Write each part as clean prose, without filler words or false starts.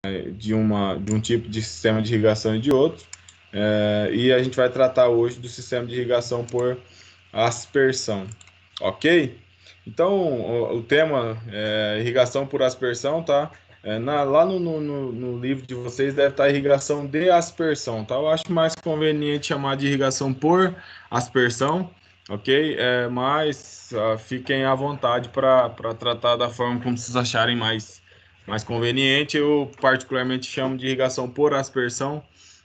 de um tipo de sistema de irrigação e de outro. E a gente vai tratar hoje do sistema de irrigação por aspersão, ok? Então, o tema é irrigação por aspersão, tá? Lá no livro de vocês deve estar irrigação de aspersão, tá? Eu acho mais conveniente chamar de irrigação por aspersão, ok? Mas fiquem à vontade para tratar da forma como vocês acharem mais conveniente. Eu particularmente chamo de irrigação por aspersão,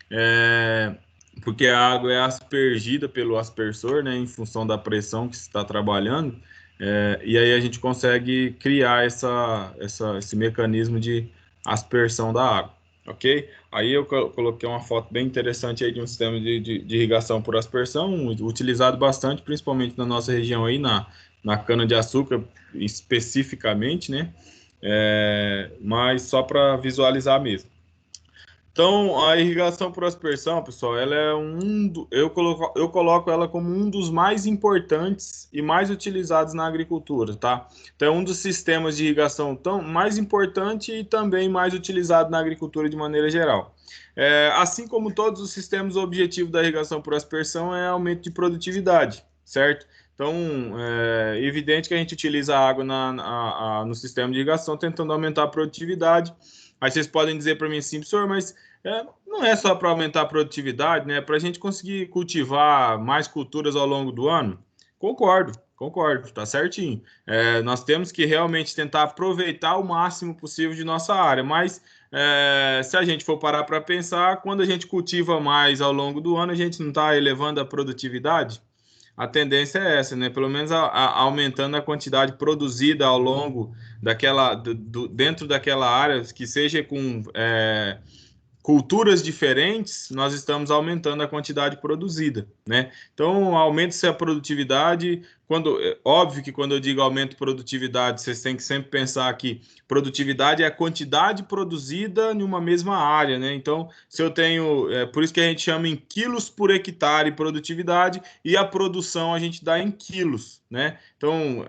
é, porque a água é aspergida pelo aspersor, né, em função da pressão que se está trabalhando, e aí a gente consegue criar esse mecanismo de aspersão da água, ok? Aí eu coloquei uma foto bem interessante aí de um sistema de irrigação por aspersão, utilizado bastante, principalmente na nossa região aí, na cana-de-açúcar especificamente, né? Mas só para visualizar mesmo. Então, a irrigação por aspersão, pessoal, ela é eu coloco ela como um dos mais importantes e mais utilizados na agricultura, tá? Então, é um dos sistemas de irrigação tão mais importante e também mais utilizado na agricultura de maneira geral. Assim como todos os sistemas, o objetivo da irrigação por aspersão é aumento de produtividade, certo? Então, é evidente que a gente utiliza a água no sistema de irrigação tentando aumentar a produtividade. Aí vocês podem dizer para mim assim, senhor, mas não é só para aumentar a produtividade, né? Para a gente conseguir cultivar mais culturas ao longo do ano? Concordo, tá certinho. Nós temos que realmente tentar aproveitar o máximo possível de nossa área, mas se a gente for parar para pensar, quando a gente cultiva mais ao longo do ano, a gente não está elevando a produtividade? A tendência é essa, né? Pelo menos aumentando a quantidade produzida ao longo dentro daquela área, que seja com culturas diferentes, nós estamos aumentando a quantidade produzida, né? Então, aumenta-se a produtividade. Óbvio que quando eu digo aumento de produtividade, vocês têm que sempre pensar que produtividade é a quantidade produzida em uma mesma área, né? Então, se eu tenho, por isso que a gente chama em quilos por hectare produtividade e a produção a gente dá em quilos, né? Então,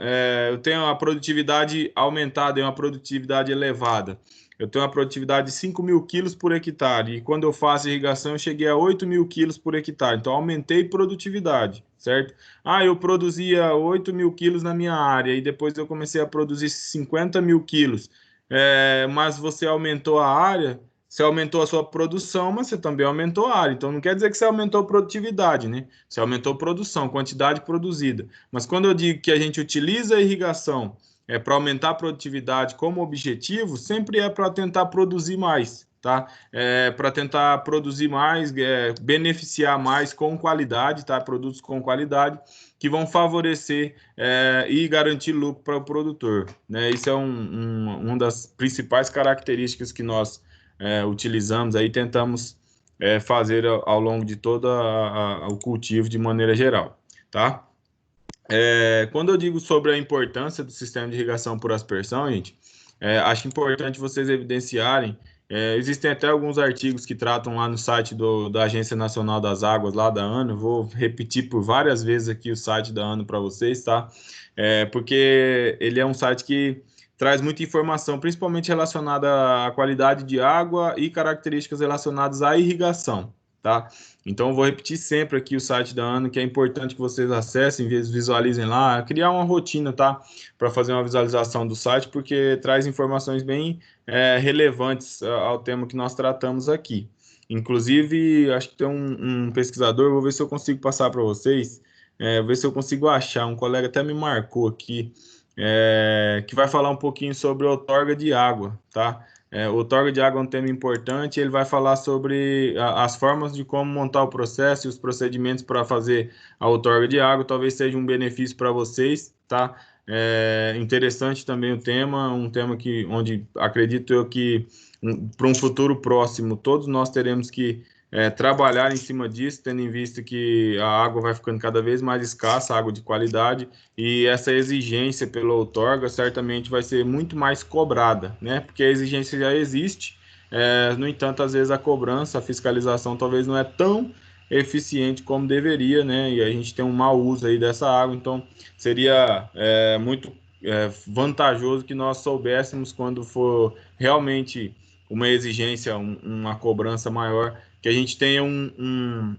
eu tenho a produtividade aumentada e uma produtividade elevada. Eu tenho uma produtividade de 5.000 quilos por hectare. E quando eu faço irrigação, eu cheguei a 8.000 quilos por hectare. Então, aumentei produtividade, certo? Eu produzia 8.000 quilos na minha área e depois eu comecei a produzir 50.000 quilos. Mas você aumentou a área, você aumentou a sua produção, mas você também aumentou a área. Então, não quer dizer que você aumentou a produtividade, né? Você aumentou a produção, quantidade produzida. Mas quando eu digo que a gente utiliza a irrigação para aumentar a produtividade como objetivo, sempre é para tentar produzir mais, tá? Para tentar produzir mais, beneficiar mais com qualidade, tá? Produtos com qualidade que vão favorecer e garantir lucro para o produtor, né? Isso é uma das principais características que nós utilizamos aí, tentamos fazer ao longo de todo o cultivo de maneira geral, tá? Quando eu digo sobre a importância do sistema de irrigação por aspersão, gente, acho importante vocês evidenciarem. Existem até alguns artigos que tratam lá no site da Agência Nacional das Águas, lá da ANA. Vou repetir por várias vezes aqui o site da ANA para vocês, tá? Porque ele é um site que traz muita informação, principalmente relacionada à qualidade de água e características relacionadas à irrigação, tá? Então, eu vou repetir sempre aqui o site da ANA, que é importante que vocês acessem, visualizem lá, criar uma rotina, tá? Para fazer uma visualização do site, porque traz informações bem relevantes ao tema que nós tratamos aqui. Inclusive, acho que tem um pesquisador, vou ver se eu consigo passar para vocês, vou ver se eu consigo achar. Um colega até me marcou aqui, que vai falar um pouquinho sobre outorga de água, tá? O outorga de água é um tema importante. Ele vai falar sobre as formas de como montar o processo e os procedimentos para fazer a outorga de água. Talvez seja um benefício para vocês, tá? Interessante também o tema, um tema onde acredito eu que para um futuro próximo todos nós teremos que trabalhar em cima disso, tendo em vista que a água vai ficando cada vez mais escassa, água de qualidade, e essa exigência pela outorga certamente vai ser muito mais cobrada, né? Porque a exigência já existe, no entanto, às vezes a cobrança, a fiscalização talvez não é tão eficiente como deveria, né? E a gente tem um mau uso aí dessa água, então seria muito vantajoso que nós soubéssemos quando for realmente uma exigência, uma cobrança maior, que a gente tenha um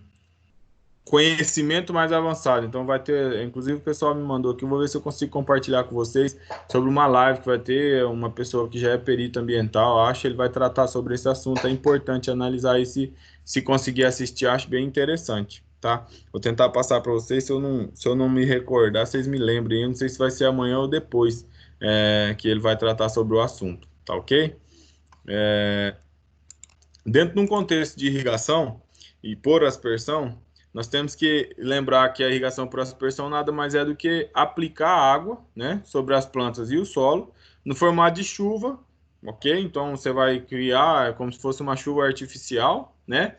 conhecimento mais avançado. Então vai ter, inclusive o pessoal me mandou aqui, eu vou ver se eu consigo compartilhar com vocês sobre uma live que vai ter uma pessoa que já é perito ambiental, acho que ele vai tratar sobre esse assunto. É importante analisar isso, se conseguir assistir, acho bem interessante, tá? Vou tentar passar para vocês, se eu não me recordar, vocês me lembrem, eu não sei se vai ser amanhã ou depois, que ele vai tratar sobre o assunto, tá ok? Dentro de um contexto de irrigação e por aspersão, nós temos que lembrar que a irrigação por aspersão nada mais é do que aplicar água, né, sobre as plantas e o solo, no formato de chuva, ok? Então você vai criar como se fosse uma chuva artificial, né,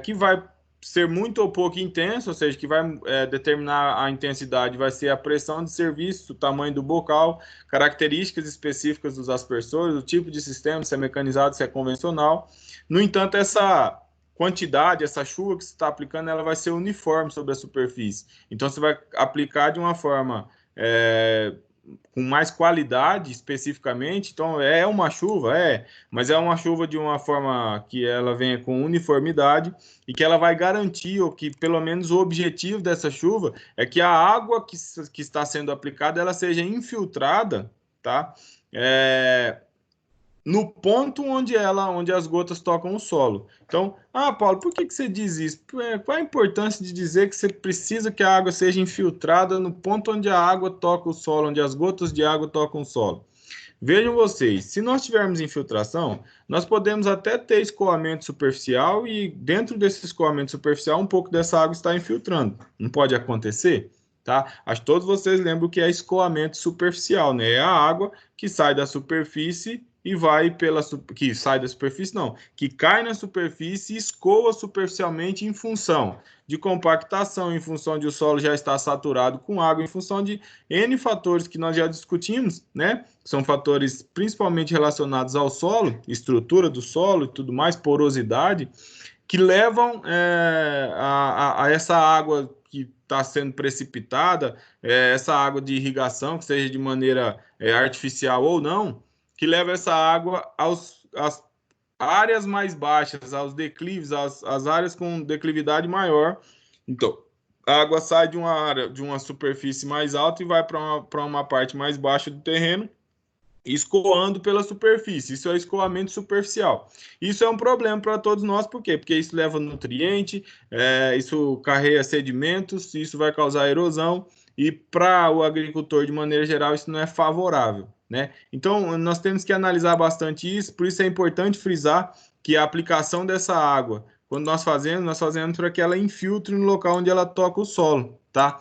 que vai ser muito ou pouco intensa, ou seja, que vai determinar a intensidade, vai ser a pressão de serviço, o tamanho do bocal, características específicas dos aspersores, o tipo de sistema, se é mecanizado, se é convencional. No entanto, essa quantidade, essa chuva que você está aplicando, ela vai ser uniforme sobre a superfície. Então, você vai aplicar de uma forma com mais qualidade, especificamente. Então, é uma chuva, mas é uma chuva de uma forma que ela venha com uniformidade e que ela vai garantir, ou que pelo menos o objetivo dessa chuva é que a água que está sendo aplicada, ela seja infiltrada, tá? No ponto onde as gotas tocam o solo. Então, Paulo, por que você diz isso? Qual a importância de dizer que você precisa que a água seja infiltrada no ponto onde a água toca o solo, onde as gotas de água tocam o solo? Vejam vocês, se nós tivermos infiltração, nós podemos até ter escoamento superficial e dentro desse escoamento superficial um pouco dessa água está infiltrando. Não pode acontecer? Tá? Acho que todos vocês lembram que é escoamento superficial, né? É a água que sai da superfície e vai que sai da superfície, não, que cai na superfície e escoa superficialmente em função de compactação, em função de o solo já estar saturado com água, em função de N fatores que nós já discutimos, né? São fatores principalmente relacionados ao solo, estrutura do solo e tudo mais, porosidade, que levam a essa água que está sendo precipitada, essa água de irrigação, que seja de maneira artificial ou não, que leva essa água às áreas mais baixas, aos declives, às áreas com declividade maior. Então, a água sai de uma área, de uma superfície mais alta e vai para uma parte mais baixa do terreno, escoando pela superfície. Isso é escoamento superficial. Isso é um problema para todos nós, por quê? Porque isso leva nutriente, isso carrega sedimentos, isso vai causar erosão, e para o agricultor, de maneira geral, isso não é favorável, né? Então, nós temos que analisar bastante isso, por isso é importante frisar que a aplicação dessa água, quando nós fazemos para que ela infiltre no local onde ela toca o solo, tá?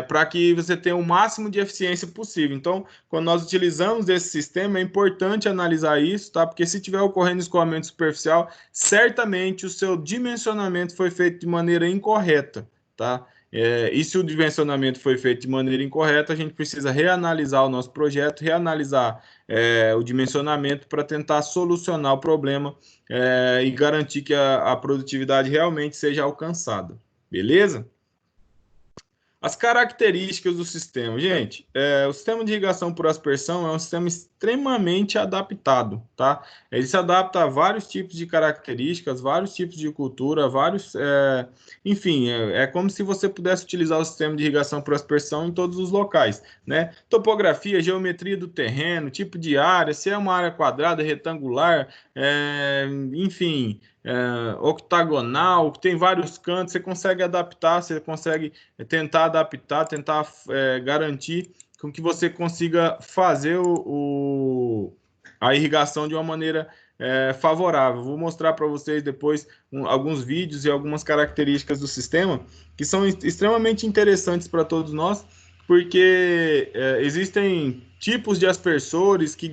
Para que você tenha o máximo de eficiência possível. Então, quando nós utilizamos esse sistema, é importante analisar isso, tá? Porque se tiver ocorrendo escoamento superficial, certamente o seu dimensionamento foi feito de maneira incorreta, tá? E se o dimensionamento foi feito de maneira incorreta, a gente precisa reanalisar o nosso projeto, reanalisar o dimensionamento para tentar solucionar o problema e garantir que a produtividade realmente seja alcançada. Beleza? As características do sistema. Gente, o sistema de irrigação por aspersão é um sistema extremamente adaptado, tá? Ele se adapta a vários tipos de características, vários tipos de cultura, enfim, é como se você pudesse utilizar o sistema de irrigação por aspersão em todos os locais, né? Topografia, geometria do terreno, tipo de área, se é uma área quadrada, retangular, enfim, octagonal, que tem vários cantos, você consegue adaptar, você consegue tentar adaptar, tentar garantir com que você consiga fazer a irrigação de uma maneira favorável. Vou mostrar para vocês depois alguns vídeos e algumas características do sistema que são extremamente interessantes para todos nós, porque existem tipos de aspersores que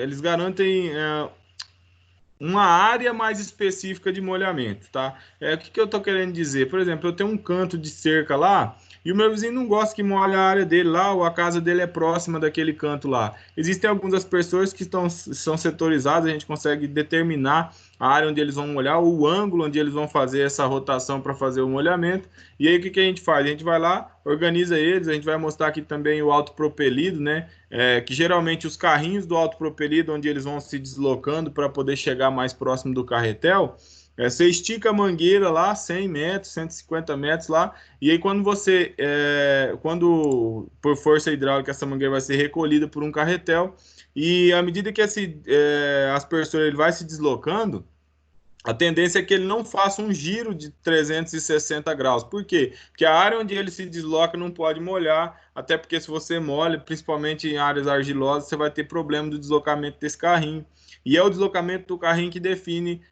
eles garantem uma área mais específica de molhamento, tá? O que eu estou querendo dizer? Por exemplo, eu tenho um canto de cerca lá E o meu vizinho não gosta que molhe a área dele lá, ou a casa dele é próxima daquele canto lá. Existem alguns aspersores que são setorizados, a gente consegue determinar a área onde eles vão molhar, o ângulo onde eles vão fazer essa rotação para fazer o molhamento. E aí o que, que a gente faz? A gente vai lá, organiza eles, a gente vai mostrar aqui também o autopropelido, né? Que geralmente os carrinhos do autopropelido, onde eles vão se deslocando para poder chegar mais próximo do carretel, você estica a mangueira lá, 100 metros, 150 metros lá, e aí quando por força hidráulica essa mangueira vai ser recolhida por um carretel, e à medida que esse aspersor ele vai se deslocando, a tendência é que ele não faça um giro de 360 graus. Por quê? Porque a área onde ele se desloca não pode molhar, até porque se você molha, principalmente em áreas argilosas, você vai ter problema do deslocamento desse carrinho. E é o deslocamento do carrinho que define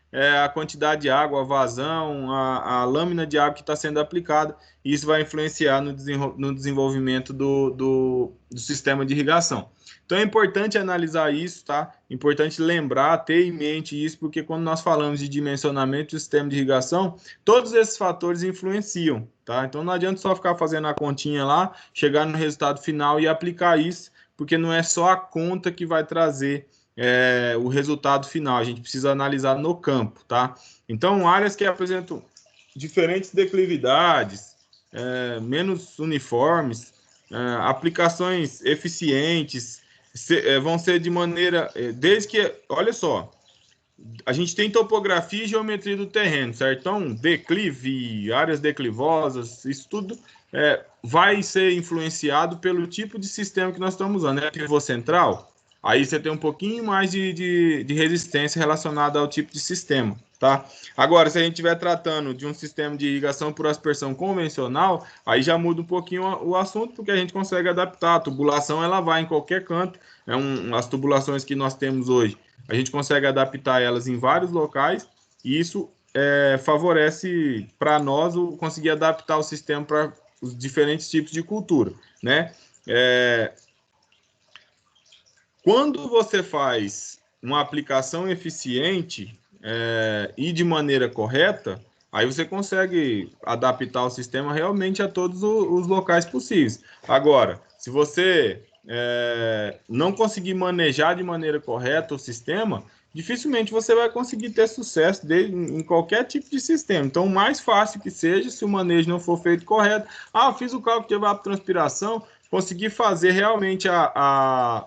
a quantidade de água, a vazão, a lâmina de água que está sendo aplicada, e isso vai influenciar no desenvolvimento do sistema de irrigação. Então é importante analisar isso, tá? Importante lembrar, ter em mente isso, porque quando nós falamos de dimensionamento do sistema de irrigação, todos esses fatores influenciam, tá? Então não adianta só ficar fazendo a continha lá, chegar no resultado final e aplicar isso, porque não é só a conta que vai trazer o resultado final, a gente precisa analisar no campo, tá? Então, áreas que apresentam diferentes declividades, menos uniformes, aplicações eficientes, vão ser de maneira, desde que, olha só, a gente tem topografia e geometria do terreno, certo? Então, declive, áreas declivosas, isso tudo vai ser influenciado pelo tipo de sistema que nós estamos usando, né? Pivô central, aí você tem um pouquinho mais de resistência relacionada ao tipo de sistema, tá? Agora, se a gente estiver tratando de um sistema de irrigação por aspersão convencional, aí já muda um pouquinho o assunto, porque a gente consegue adaptar. A tubulação, ela vai em qualquer canto. As tubulações que nós temos hoje, a gente consegue adaptar elas em vários locais, e isso favorece para nós conseguir adaptar o sistema para os diferentes tipos de cultura, né? Quando você faz uma aplicação eficiente e de maneira correta, aí você consegue adaptar o sistema realmente a todos os locais possíveis. Agora, se você não conseguir manejar de maneira correta o sistema, dificilmente você vai conseguir ter sucesso em qualquer tipo de sistema. Então, o mais fácil que seja, se o manejo não for feito correto, fiz o cálculo de evapotranspiração, consegui fazer realmente a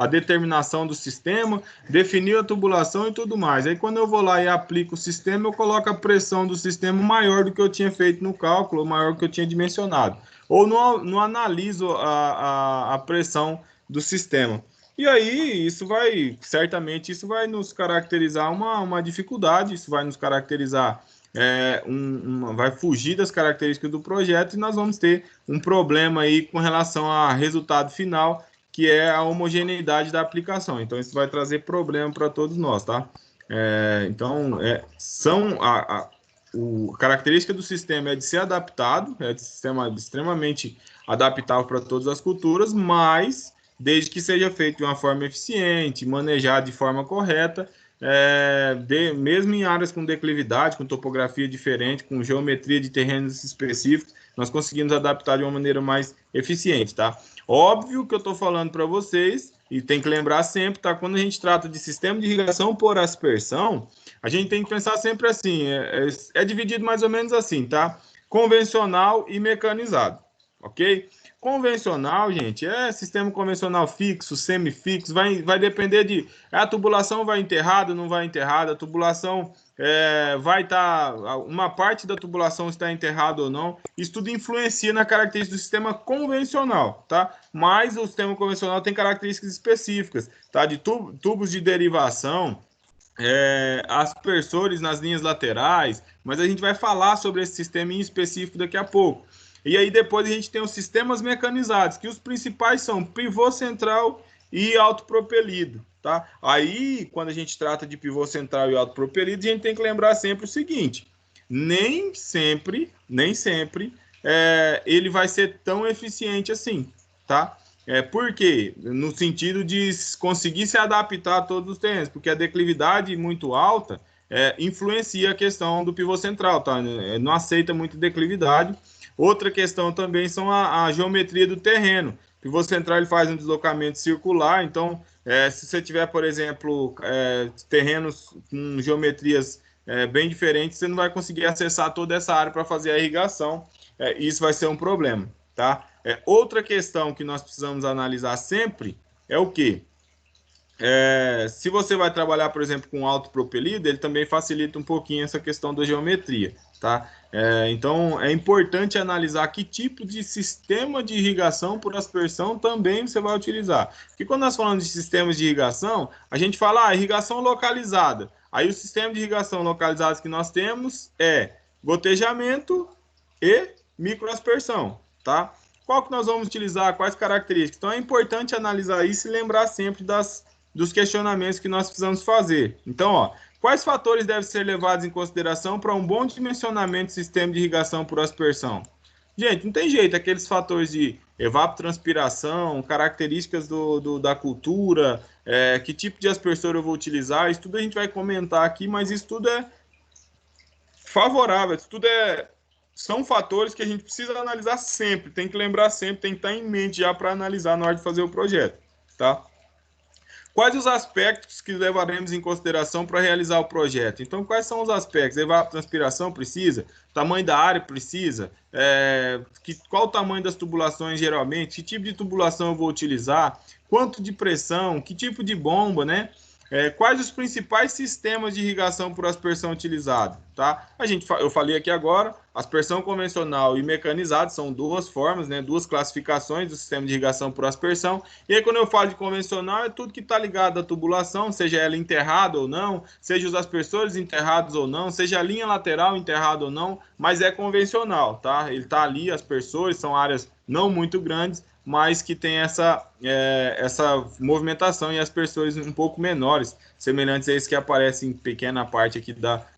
determinação do sistema, definir a tubulação e tudo mais. Aí quando eu vou lá e aplico o sistema, eu coloco a pressão do sistema maior do que eu tinha feito no cálculo, maior do que eu tinha dimensionado. Ou não analiso a pressão do sistema. E aí, certamente, isso vai nos caracterizar uma dificuldade, isso vai nos caracterizar, vai fugir das características do projeto, e nós vamos ter um problema aí com relação ao resultado final, que é a homogeneidade da aplicação. Então, isso vai trazer problema para todos nós, tá? A característica do sistema é de ser adaptado, é de sistema extremamente adaptável para todas as culturas, mas desde que seja feito de uma forma eficiente, manejado de forma correta, mesmo em áreas com declividade, com topografia diferente, com geometria de terrenos específicos, nós conseguimos adaptar de uma maneira mais eficiente, tá? Óbvio que eu estou falando para vocês, e tem que lembrar sempre, tá? Quando a gente trata de sistema de irrigação por aspersão, a gente tem que pensar sempre assim, dividido mais ou menos assim, tá? Convencional e mecanizado, ok? Convencional, gente, sistema convencional fixo, semifixo, vai depender de... A tubulação vai enterrada, não vai enterrada, a tubulação vai estar... uma parte da tubulação está enterrada ou não, isso tudo influencia na característica do sistema convencional, tá? Mas o sistema convencional tem características específicas, tá? De tubos de derivação, aspersores nas linhas laterais, mas a gente vai falar sobre esse sistema em específico daqui a pouco. E aí depois a gente tem os sistemas mecanizados, que os principais são pivô central e autopropelido, tá? Aí, quando a gente trata de pivô central e autopropelido, a gente tem que lembrar sempre o seguinte, nem sempre ele vai ser tão eficiente assim, tá? Por quê? No sentido de conseguir se adaptar a todos os terrenos, porque a declividade muito alta influencia a questão do pivô central, tá? Não aceita muito declividade, Outra questão também são a geometria do terreno. O pivô central ele faz um deslocamento circular, então, se você tiver, por exemplo, terrenos com geometrias bem diferentes, você não vai conseguir acessar toda essa área para fazer a irrigação. Isso vai ser um problema, tá? Outra questão que nós precisamos analisar sempre é o quê? Se você vai trabalhar, por exemplo, com autopropelido, ele também facilita um pouquinho essa questão da geometria, tá? Então, é importante analisar que tipo de sistema de irrigação por aspersão também você vai utilizar. Porque quando nós falamos de sistemas de irrigação, a gente fala, irrigação localizada. Aí o sistema de irrigação localizados que nós temos é gotejamento e microaspersão, tá? Qual que nós vamos utilizar, quais características? Então, é importante analisar isso e lembrar sempre dos questionamentos que nós precisamos fazer. Então, quais fatores devem ser levados em consideração para um bom dimensionamento do sistema de irrigação por aspersão? Gente, não tem jeito, aqueles fatores de evapotranspiração, características da cultura, que tipo de aspersor eu vou utilizar, isso tudo a gente vai comentar aqui, mas isso tudo é favorável, isso tudo são fatores que a gente precisa analisar sempre, tem que lembrar sempre, tem que estar em mente já para analisar na hora de fazer o projeto, tá? Quais os aspectos que levaremos em consideração para realizar o projeto? Então, quais são os aspectos? Evapotranspiração precisa? Tamanho da área precisa? Qual o tamanho das tubulações geralmente? Que tipo de tubulação eu vou utilizar? Quanto de pressão? Que tipo de bomba, né? Quais os principais sistemas de irrigação por aspersão utilizado, tá? Eu falei aqui agora, aspersão convencional e mecanizada são duas formas, né? Duas classificações do sistema de irrigação por aspersão. E aí, quando eu falo de convencional, é tudo que está ligado à tubulação, seja ela enterrada ou não, seja os aspersores enterrados ou não, seja a linha lateral enterrada ou não, mas é convencional, tá? Ele está ali, aspersores são áreas não muito grandes, mas que tem essa movimentação e aspersores um pouco menores, semelhantes a esses que aparecem em pequena parte aqui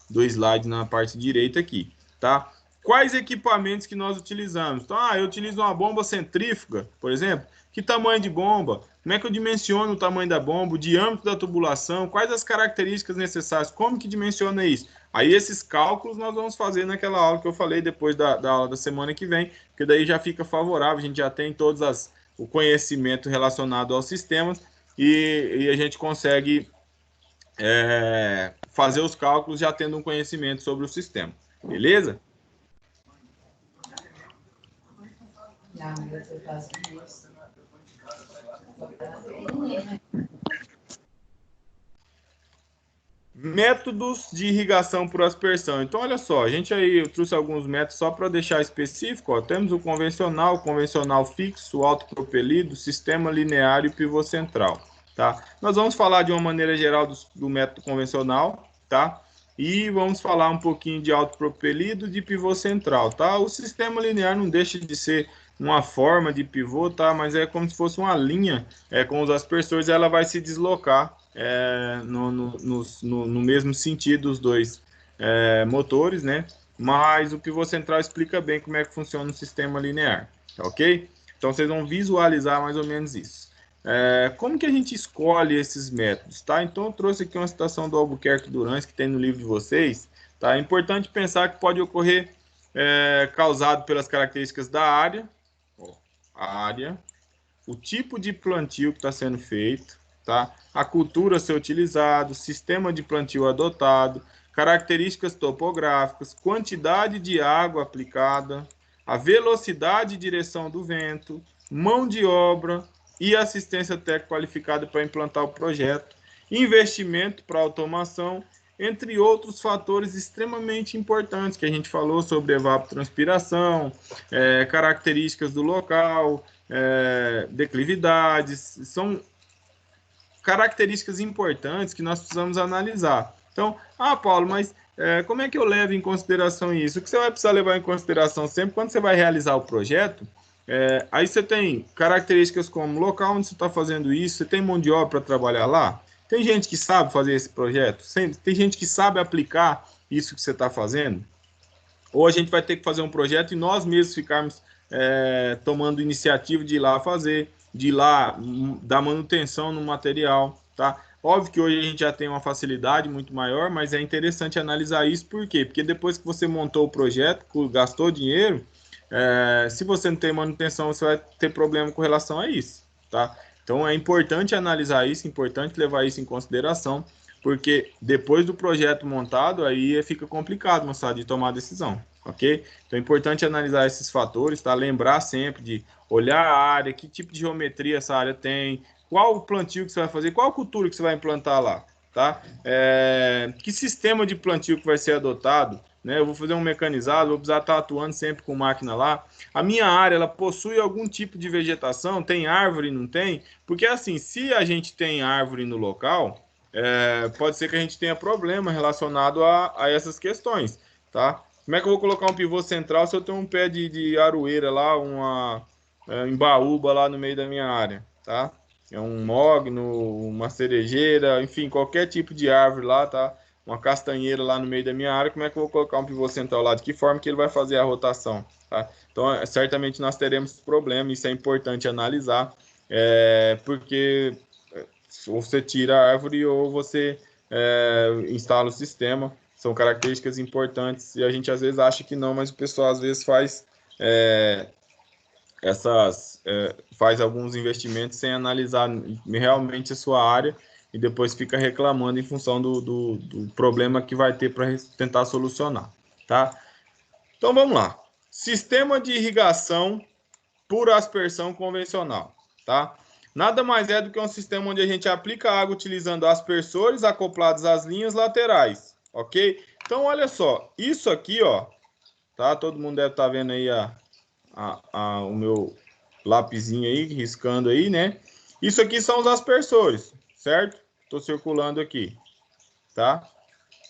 do slide na parte direita aqui, tá? Quais equipamentos que nós utilizamos? Então, eu utilizo uma bomba centrífuga, por exemplo. Que tamanho de bomba? Como é que eu dimensiono o tamanho da bomba, o diâmetro da tubulação, quais as características necessárias, como que dimensiona isso? Aí esses cálculos nós vamos fazer naquela aula que eu falei depois da aula da semana que vem, porque daí já fica favorável, a gente já tem o conhecimento relacionado aos sistemas e a gente consegue fazer os cálculos já tendo um conhecimento sobre o sistema. Beleza? Métodos de irrigação por aspersão. Então, olha só, eu trouxe alguns métodos só para deixar específico. Temos o convencional fixo, o autopropelido, sistema linear e o pivô central. Tá? Nós vamos falar de uma maneira geral do método convencional, tá? E vamos falar um pouquinho de autopropelido e de pivô central, tá? O sistema linear não deixa de ser uma forma de pivô, tá? Mas é como se fosse uma linha, com os aspersores, ela vai se deslocar no mesmo sentido os dois motores, né? Mas o pivô central explica bem como é que funciona o sistema linear, ok? Então vocês vão visualizar mais ou menos isso. Como que a gente escolhe esses métodos, tá? Então eu trouxe aqui uma citação do Albuquerque Durans, que tem no livro de vocês, tá? É importante pensar que pode ocorrer causado pelas características da área, o tipo de plantio que está sendo feito, tá? A cultura a ser utilizada, sistema de plantio adotado, características topográficas, quantidade de água aplicada, a velocidade e direção do vento, mão de obra e assistência técnica qualificada para implantar o projeto, investimento para automação, entre outros fatores extremamente importantes que a gente falou sobre evapotranspiração, características do local, declividades, são características importantes que nós precisamos analisar. Então, Paulo, mas como é que eu levo em consideração isso? O que você vai precisar levar em consideração sempre quando você vai realizar o projeto? Aí você tem características como local onde você está fazendo isso, você tem mão de obra para trabalhar lá? Tem gente que sabe fazer esse projeto? Tem gente que sabe aplicar isso que você está fazendo? Ou a gente vai ter que fazer um projeto e nós mesmos ficarmos tomando iniciativa de ir lá fazer, de ir lá dar manutenção no material, tá? Óbvio que hoje a gente já tem uma facilidade muito maior, mas é interessante analisar isso, por quê? Porque depois que você montou o projeto, gastou dinheiro, se você não tem manutenção, você vai ter problema com relação a isso, tá? Então é importante analisar isso, importante levar isso em consideração, porque depois do projeto montado, aí fica complicado, moçada, de tomar decisão, ok? Então é importante analisar esses fatores, tá? Lembrar sempre de olhar a área, que tipo de geometria essa área tem, qual o plantio que você vai fazer, qual cultura que você vai implantar lá, tá? Que sistema de plantio que vai ser adotado, né? Eu vou fazer um mecanizado, vou precisar estar atuando sempre com máquina lá. A minha área, ela possui algum tipo de vegetação? Tem árvore, não tem? Porque assim, se a gente tem árvore no local, pode ser que a gente tenha problema relacionado a essas questões, tá? Como é que eu vou colocar um pivô central se eu tenho um pé de aroeira lá, uma embaúba lá no meio da minha área, tá? É um mogno, uma cerejeira, enfim, qualquer tipo de árvore lá, tá? Uma castanheira lá no meio da minha área, como é que eu vou colocar um pivô central lá? De que forma que ele vai fazer a rotação, tá? Então, certamente nós teremos problema, isso é importante analisar, porque ou você tira a árvore ou você instala o sistema, são características importantes e a gente às vezes acha que não, mas o pessoal às vezes faz faz alguns investimentos sem analisar realmente a sua área e depois fica reclamando em função do problema que vai ter para tentar solucionar, tá? Então vamos lá. Sistema de irrigação por aspersão convencional, tá? Nada mais é do que um sistema onde a gente aplica água utilizando aspersores acoplados às linhas laterais, ok? Então olha só, isso aqui, ó, tá? Todo mundo deve estar vendo aí o meu lapisinho aí, riscando aí, né? Isso aqui são os aspersores, certo? Estou circulando aqui, tá?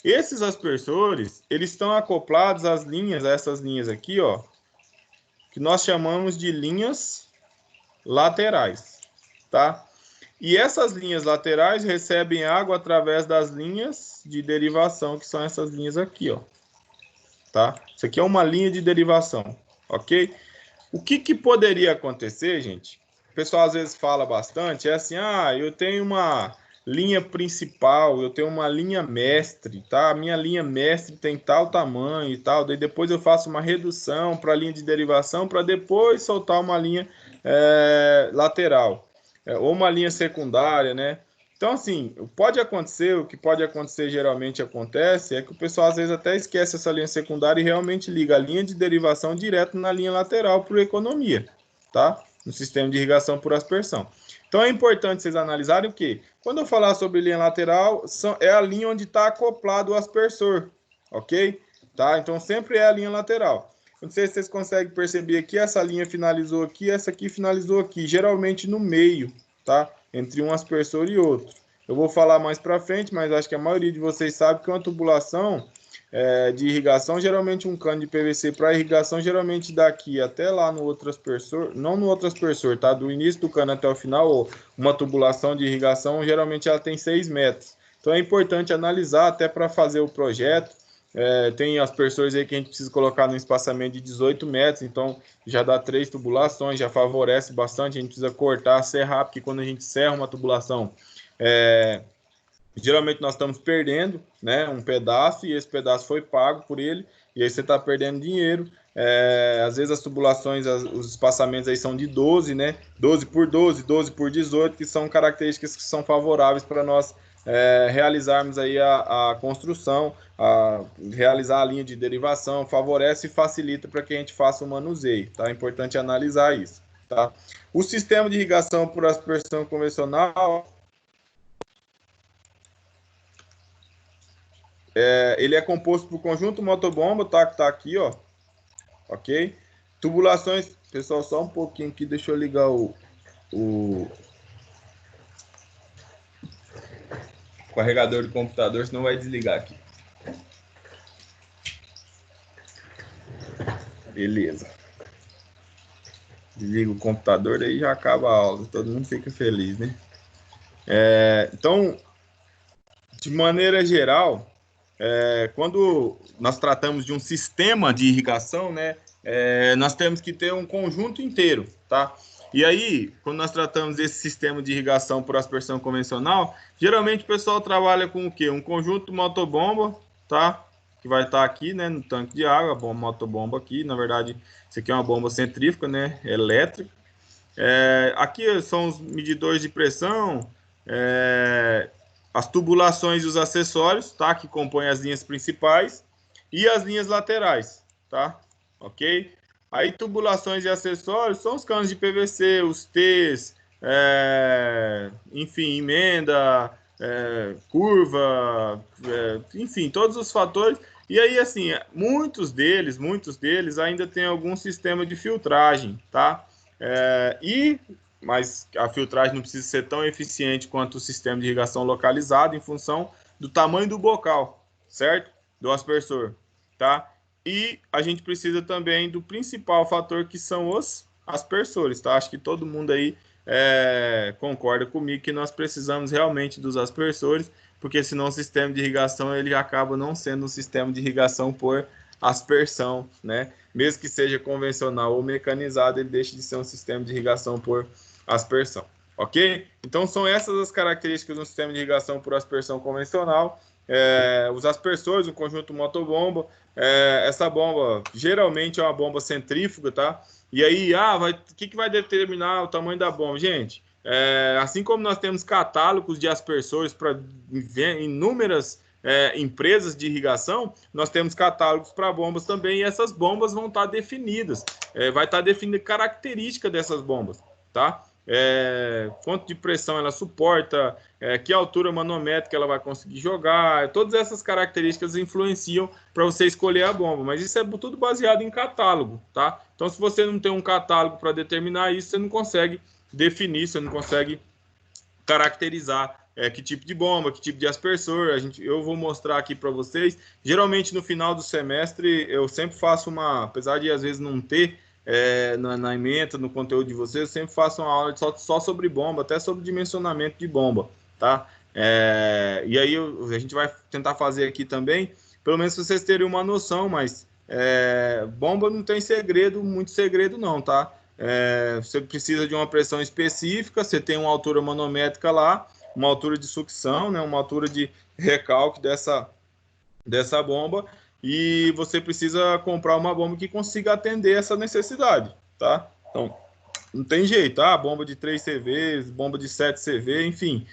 Esses aspersores, eles estão acoplados às linhas, a essas linhas aqui, ó, que nós chamamos de linhas laterais, tá? E essas linhas laterais recebem água através das linhas de derivação, que são essas linhas aqui, ó, tá? Isso aqui é uma linha de derivação, ok? O que poderia acontecer, gente? O pessoal às vezes fala bastante, é assim, eu tenho uma linha principal, eu tenho uma linha mestre, tá? A minha linha mestre tem tal tamanho e tal, daí depois eu faço uma redução para a linha de derivação para depois soltar uma linha lateral, ou uma linha secundária, né? Então, assim, pode acontecer, o que pode acontecer, geralmente acontece, é que o pessoal às vezes até esquece essa linha secundária e realmente liga a linha de derivação direto na linha lateral por economia, tá? No sistema de irrigação por aspersão. Então é importante vocês analisarem o quê? Quando eu falar sobre linha lateral, é a linha onde está acoplado o aspersor, ok? Tá? Então sempre é a linha lateral. Não sei se vocês conseguem perceber aqui, essa linha finalizou aqui, essa aqui finalizou aqui, geralmente no meio, tá? Entre um aspersor e outro. Eu vou falar mais para frente, mas acho que a maioria de vocês sabe que uma tubulação de irrigação, geralmente um cano de PVC para irrigação, geralmente daqui até lá no outro aspersor, não no outro aspersor, tá? Do início do cano até o final, uma tubulação de irrigação, geralmente ela tem 6 metros. Então é importante analisar até para fazer o projeto. Tem aspersores aí que a gente precisa colocar no espaçamento de 18 metros, então já dá 3 tubulações, já favorece bastante. A gente precisa cortar, serrar, porque quando a gente serra uma tubulação, geralmente nós estamos perdendo, né, um pedaço, e esse pedaço foi pago por ele, e aí você está perdendo dinheiro. Às vezes as tubulações, os espaçamentos aí são de 12, né, 12 por 12, 12 por 18, que são características que são favoráveis para nós realizarmos aí a construção, realizar a linha de derivação, favorece e facilita para que a gente faça o manuseio, tá? É importante analisar isso, tá? O sistema de irrigação por aspersão convencional, ele é composto por conjunto motobomba, tá? Que tá aqui, ó, ok? Tubulações, pessoal, só um pouquinho aqui, deixa eu ligar o carregador do computador, senão vai desligar aqui. Beleza. Desliga o computador, daí já acaba a aula, todo mundo fica feliz, né? Então, de maneira geral, quando nós tratamos de um sistema de irrigação, né, nós temos que ter um conjunto inteiro, tá? E aí, quando nós tratamos desse sistema de irrigação por aspersão convencional, geralmente o pessoal trabalha com o quê? Um conjunto motobomba, tá? que vai estar aqui, né, no tanque de água, a motobomba aqui, na verdade, isso aqui é uma bomba centrífuga, né, elétrica. Aqui são os medidores de pressão, as tubulações e os acessórios, tá, que compõem as linhas principais e as linhas laterais, tá, ok? Aí tubulações e acessórios são os canos de PVC, os T's, enfim, emenda, curva, enfim, todos os fatores. E aí, assim, muitos deles ainda tem algum sistema de filtragem, tá? Mas a filtragem não precisa ser tão eficiente quanto o sistema de irrigação localizado em função do tamanho do bocal, certo? Do aspersor, tá? E a gente precisa também do principal fator, que são os aspersores, tá? Acho que todo mundo aí concorda comigo que nós precisamos realmente dos aspersores, porque senão o sistema de irrigação ele acaba não sendo um sistema de irrigação por aspersão, né? Mesmo que seja convencional ou mecanizado, ele deixa de ser um sistema de irrigação por aspersão, ok? Então são essas as características do sistema de irrigação por aspersão convencional. Os aspersores, o conjunto motobomba, essa bomba geralmente é uma bomba centrífuga, tá? E aí, o que vai determinar o tamanho da bomba? Gente, assim como nós temos catálogos de aspersores para inúmeras empresas de irrigação, nós temos catálogos para bombas também, e essas bombas vão estar definidas. Vai estar definida a característica dessas bombas, tá? Quanto de pressão ela suporta, que altura manométrica ela vai conseguir jogar, todas essas características influenciam para você escolher a bomba, mas isso é tudo baseado em catálogo, tá? Então, se você não tem um catálogo para determinar isso, você não consegue definir, você não consegue caracterizar que tipo de bomba, que tipo de aspersor. Eu vou mostrar aqui para vocês. Geralmente, no final do semestre, eu sempre faço apesar de às vezes não ter na ementa, no conteúdo de vocês, eu sempre faço uma aula só sobre bomba, até sobre dimensionamento de bomba, tá? E aí a gente vai tentar fazer aqui também, pelo menos vocês terem uma noção, mas bomba não tem segredo, muito segredo não, tá? Você precisa de uma pressão específica, você tem uma altura manométrica lá, uma altura de sucção, né, uma altura de recalque dessa bomba, e você precisa comprar uma bomba que consiga atender essa necessidade, tá? Então, não tem jeito, bomba de 3 CV, bomba de 7 CV, enfim,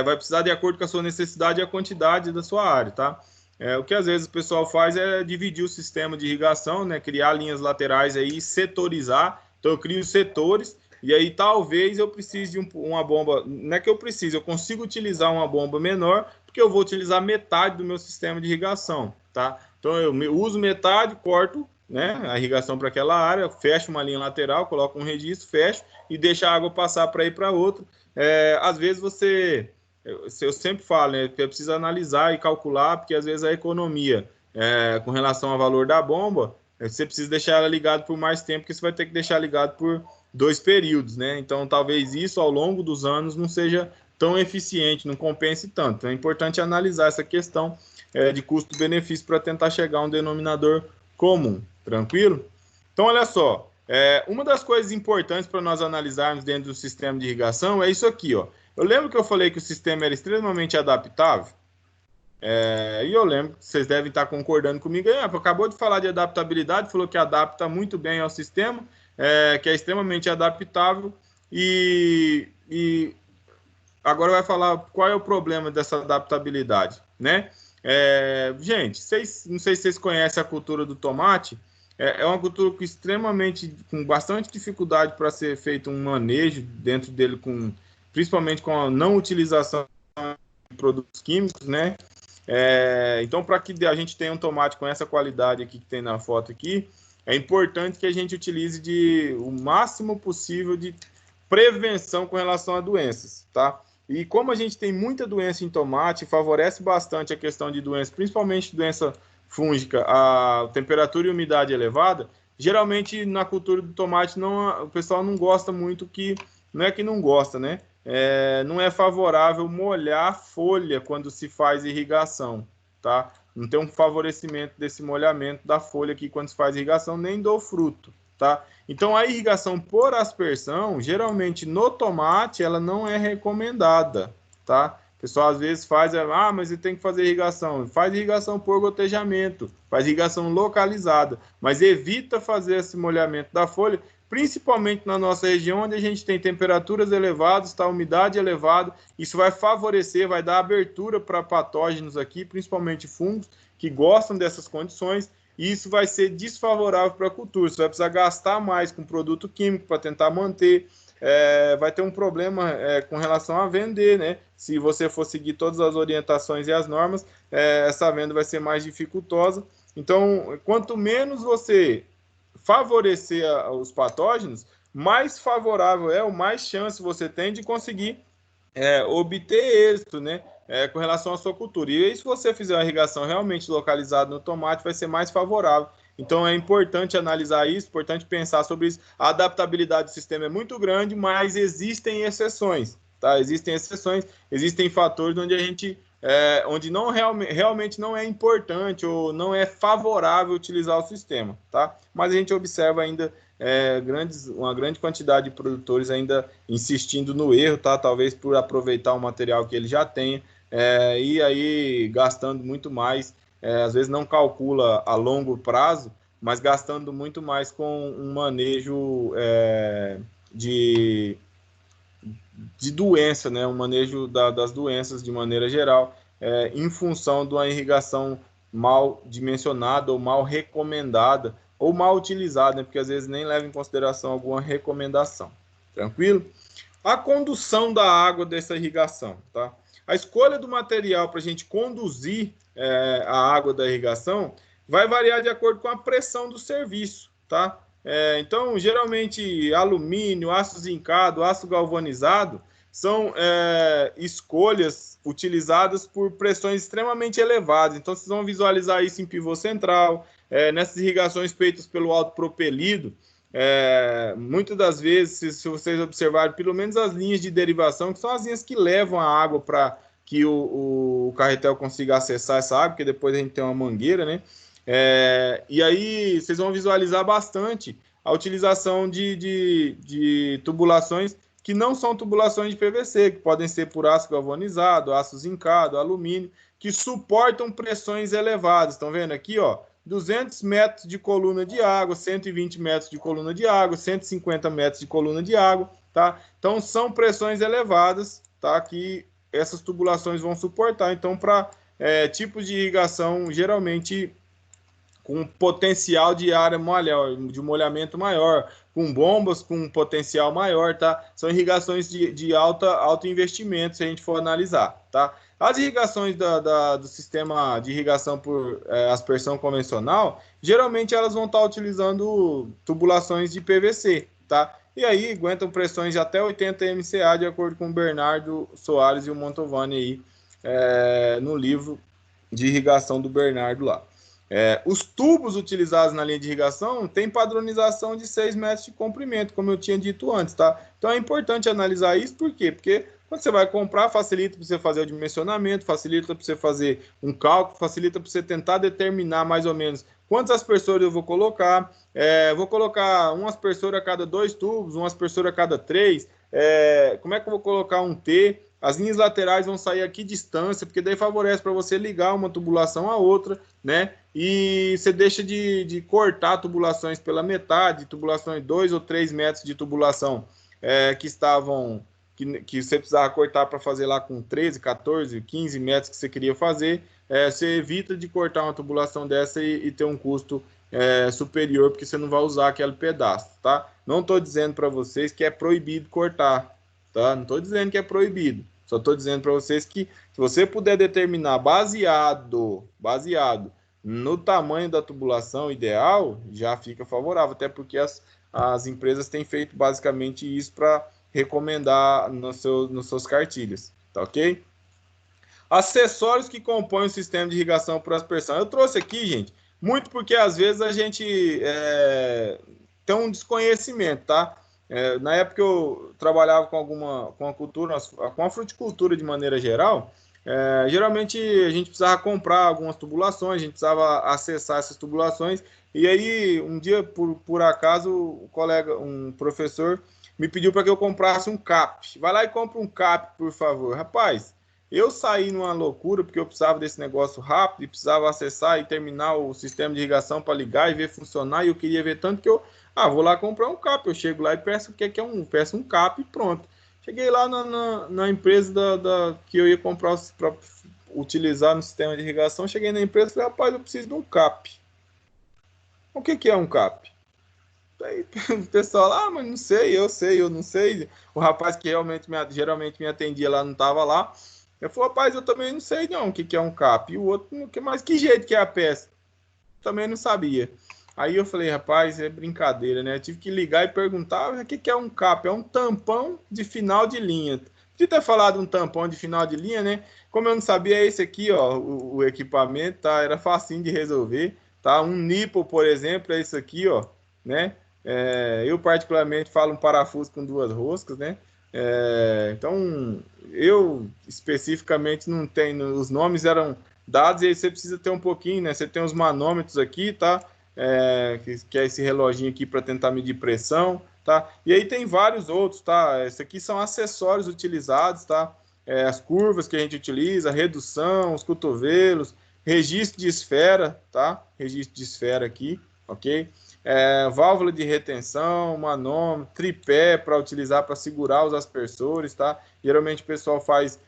vai precisar de acordo com a sua necessidade e a quantidade da sua área, tá? O que às vezes o pessoal faz é dividir o sistema de irrigação, né, criar linhas laterais aí e setorizar. Então eu crio setores, e aí talvez eu precise de uma bomba, não é que eu precise, eu consigo utilizar uma bomba menor, porque eu vou utilizar metade do meu sistema de irrigação, tá? Então eu uso metade, corto, né, a irrigação para aquela área, fecho uma linha lateral, coloco um registro, fecho e deixo a água passar para ir para outra. Às vezes eu sempre falo, né, que precisa analisar e calcular, porque às vezes a economia com relação ao valor da bomba, você precisa deixar ela ligada por mais tempo, que você vai ter que deixar ligado por 2 períodos, né? Então, talvez isso ao longo dos anos não seja tão eficiente, não compense tanto. Então, é importante analisar essa questão de custo-benefício para tentar chegar a um denominador comum, tranquilo? Então, olha só, uma das coisas importantes para nós analisarmos dentro do sistema de irrigação é isso aqui, ó. Eu lembro que eu falei que o sistema era extremamente adaptável, e eu lembro que vocês devem estar concordando comigo. Acabou de falar de adaptabilidade, falou que adapta muito bem ao sistema, que é extremamente adaptável, e agora vai falar qual é o problema dessa adaptabilidade, né? Gente, não sei se vocês conhecem a cultura do tomate, é uma cultura com bastante dificuldade para ser feito um manejo dentro dele, principalmente com a não utilização de produtos químicos, né? Então, para que a gente tenha um tomate com essa qualidade aqui que tem na foto aqui, é importante que a gente utilize o máximo possível de prevenção com relação a doenças, tá? E como a gente tem muita doença em tomate, favorece bastante a questão de doença, principalmente doença fúngica, a temperatura e umidade elevada, geralmente na cultura do tomate o pessoal não gosta muito, não é que não gosta, né? Não é favorável molhar a folha quando se faz irrigação, tá? Não tem um favorecimento desse molhamento da folha aqui quando se faz irrigação, nem do fruto, tá? Então, a irrigação por aspersão, geralmente no tomate, ela não é recomendada, tá? O pessoal às vezes faz, mas ele tem que fazer irrigação. Faz irrigação por gotejamento, faz irrigação localizada, mas evita fazer esse molhamento da folha, principalmente na nossa região, onde a gente tem temperaturas elevadas, tá, umidade elevada. Isso vai favorecer, vai dar abertura para patógenos aqui, principalmente fungos, que gostam dessas condições, e isso vai ser desfavorável para a cultura. Você vai precisar gastar mais com produto químico para tentar manter. Vai ter um problema com relação a vender, né? Se você for seguir todas as orientações e as normas, essa venda vai ser mais dificultosa. Então, quanto menos você favorecer os patógenos, mais favorável ou mais chance você tem de conseguir obter êxito, né? Com relação à sua cultura. E aí, se você fizer uma irrigação realmente localizada no tomate, vai ser mais favorável. Então é importante analisar isso, importante pensar sobre isso. A adaptabilidade do sistema é muito grande, mas existem exceções, tá? Existem exceções, existem fatores onde a gente, onde não realmente não é importante ou não é favorável utilizar o sistema, tá? Mas a gente observa ainda uma grande quantidade de produtores ainda insistindo no erro, tá? Talvez por aproveitar o material que ele já tenha, e aí gastando muito mais. Às vezes não calcula a longo prazo, mas gastando muito mais com um manejo de doença, né? Um manejo das doenças de maneira geral, em função de uma irrigação mal dimensionada ou mal recomendada, ou mal utilizada, né? Porque às vezes nem leva em consideração alguma recomendação. Tranquilo? A condução da água dessa irrigação, tá? A escolha do material para a gente conduzir a água da irrigação vai variar de acordo com a pressão do serviço, tá? Então, geralmente, alumínio, aço zincado, aço galvanizado são escolhas utilizadas por pressões extremamente elevadas. Então, vocês vão visualizar isso em pivô central, nessas irrigações feitas pelo alto propelido. Muitas das vezes, se vocês observarem, pelo menos as linhas de derivação, que são as linhas que levam a água para que o carretel consiga acessar essa água, porque depois a gente tem uma mangueira, né? E aí vocês vão visualizar bastante a utilização de tubulações que não são tubulações de PVC, que podem ser por aço galvanizado, aço zincado, alumínio, que suportam pressões elevadas. Estão vendo aqui, ó? 200 metros de coluna de água, 120 metros de coluna de água, 150 metros de coluna de água, tá? Então, são pressões elevadas, tá? Que essas tubulações vão suportar. Então, para tipos de irrigação, geralmente com potencial de área maior, de molhamento maior, com bombas com potencial maior, tá? São irrigações de alto investimento, se a gente for analisar, tá? As irrigações do sistema de irrigação por aspersão convencional, geralmente elas vão estar utilizando tubulações de PVC, tá? E aí aguentam pressões de até 80 MCA, de acordo com o Bernardo Soares e o Montovani aí, no livro de irrigação do Bernardo lá. Os tubos utilizados na linha de irrigação têm padronização de 6 metros de comprimento, como eu tinha dito antes, tá? Então é importante analisar isso, por quê? Porque quando você vai comprar, facilita para você fazer o dimensionamento, facilita para você fazer um cálculo, facilita para você tentar determinar mais ou menos quantas aspersoras eu vou colocar. Vou colocar uma aspersora a cada 2 tubos, uma aspersora a cada 3. Como é que eu vou colocar um T? As linhas laterais vão sair aqui distância, porque daí favorece para você ligar uma tubulação a outra, né? E você deixa de cortar tubulações pela metade, tubulações 2 ou 3 metros de tubulação que você precisava cortar para fazer lá com 13, 14, 15 metros que você queria fazer. Você evita de cortar uma tubulação dessa e ter um custo superior, porque você não vai usar aquele pedaço, tá? Não estou dizendo para vocês que é proibido cortar, tá? Não estou dizendo que é proibido. Só estou dizendo para vocês que se você puder determinar baseado no tamanho da tubulação ideal, já fica favorável, até porque as empresas têm feito basicamente isso para recomendar nos seus cartilhas, tá ok? Acessórios que compõem o sistema de irrigação por aspersão. Eu trouxe aqui, gente, muito porque às vezes a gente tem um desconhecimento, tá? Na época eu trabalhava com a fruticultura de maneira geral. Geralmente a gente precisava comprar algumas tubulações, a gente precisava acessar essas tubulações, e aí um dia, por acaso, um professor me pediu para que eu comprasse um cap. Vai lá e compra um cap, por favor. Rapaz, Eu saí numa loucura, porque eu precisava desse negócio rápido, e precisava acessar e terminar o sistema de irrigação para ligar e ver funcionar, e eu queria ver tanto que eu, vou lá comprar um CAP, eu chego lá e peço o que é peço um CAP e pronto. Cheguei lá na empresa que eu ia comprar para utilizar no sistema de irrigação, cheguei na empresa e falei, rapaz, eu preciso de um CAP. O que é um CAP? Aí o pessoal lá, mas não sei, eu não sei. O rapaz que geralmente me atendia lá não estava lá. Eu falei, rapaz, eu também não sei não o que é um CAP. E o outro, mas que jeito que é a peça? Também não sabia. Aí eu falei, rapaz, é brincadeira, né? Eu tive que ligar e perguntar o que é um CAP. É um tampão de final de linha. Podia ter falado um tampão de final de linha, né? Como eu não sabia, é esse aqui, ó, o equipamento, tá? Era facinho de resolver, tá? Um nipple, por exemplo, é isso aqui, ó, né? Eu particularmente falo um parafuso com 2 roscas, né? Então, eu especificamente não tenho, os nomes eram dados e aí você precisa ter um pouquinho, né? Você tem os manômetros aqui, tá? Que é esse reloginho aqui para tentar medir pressão, tá? E aí tem vários outros, tá? Esses aqui são acessórios utilizados, tá? As curvas que a gente utiliza, redução, os cotovelos, registro de esfera, tá? Registro de esfera aqui, ok? Válvula de retenção, manômetro, tripé para utilizar para segurar os aspersores, tá? Geralmente o pessoal faz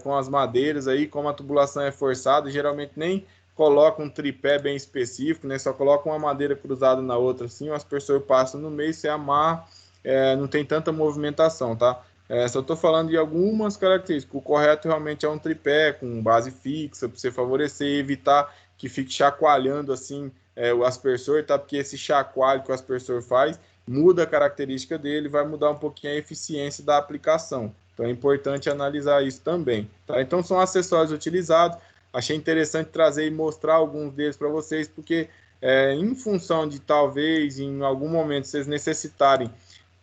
com as madeiras aí, como a tubulação é forçada, geralmente nem coloca um tripé bem específico, né? Só coloca uma madeira cruzada na outra assim, o aspersor passa no meio, você amarra, não tem tanta movimentação, tá? Só estou falando de algumas características. O correto realmente é um tripé com base fixa, para você favorecer e evitar que fique chacoalhando assim o aspersor, tá? Porque esse chacoalho que o aspersor faz muda a característica dele, vai mudar um pouquinho a eficiência da aplicação. Então é importante analisar isso também, tá? Então são acessórios utilizados. Achei interessante trazer e mostrar alguns deles para vocês, porque em função de talvez em algum momento vocês necessitarem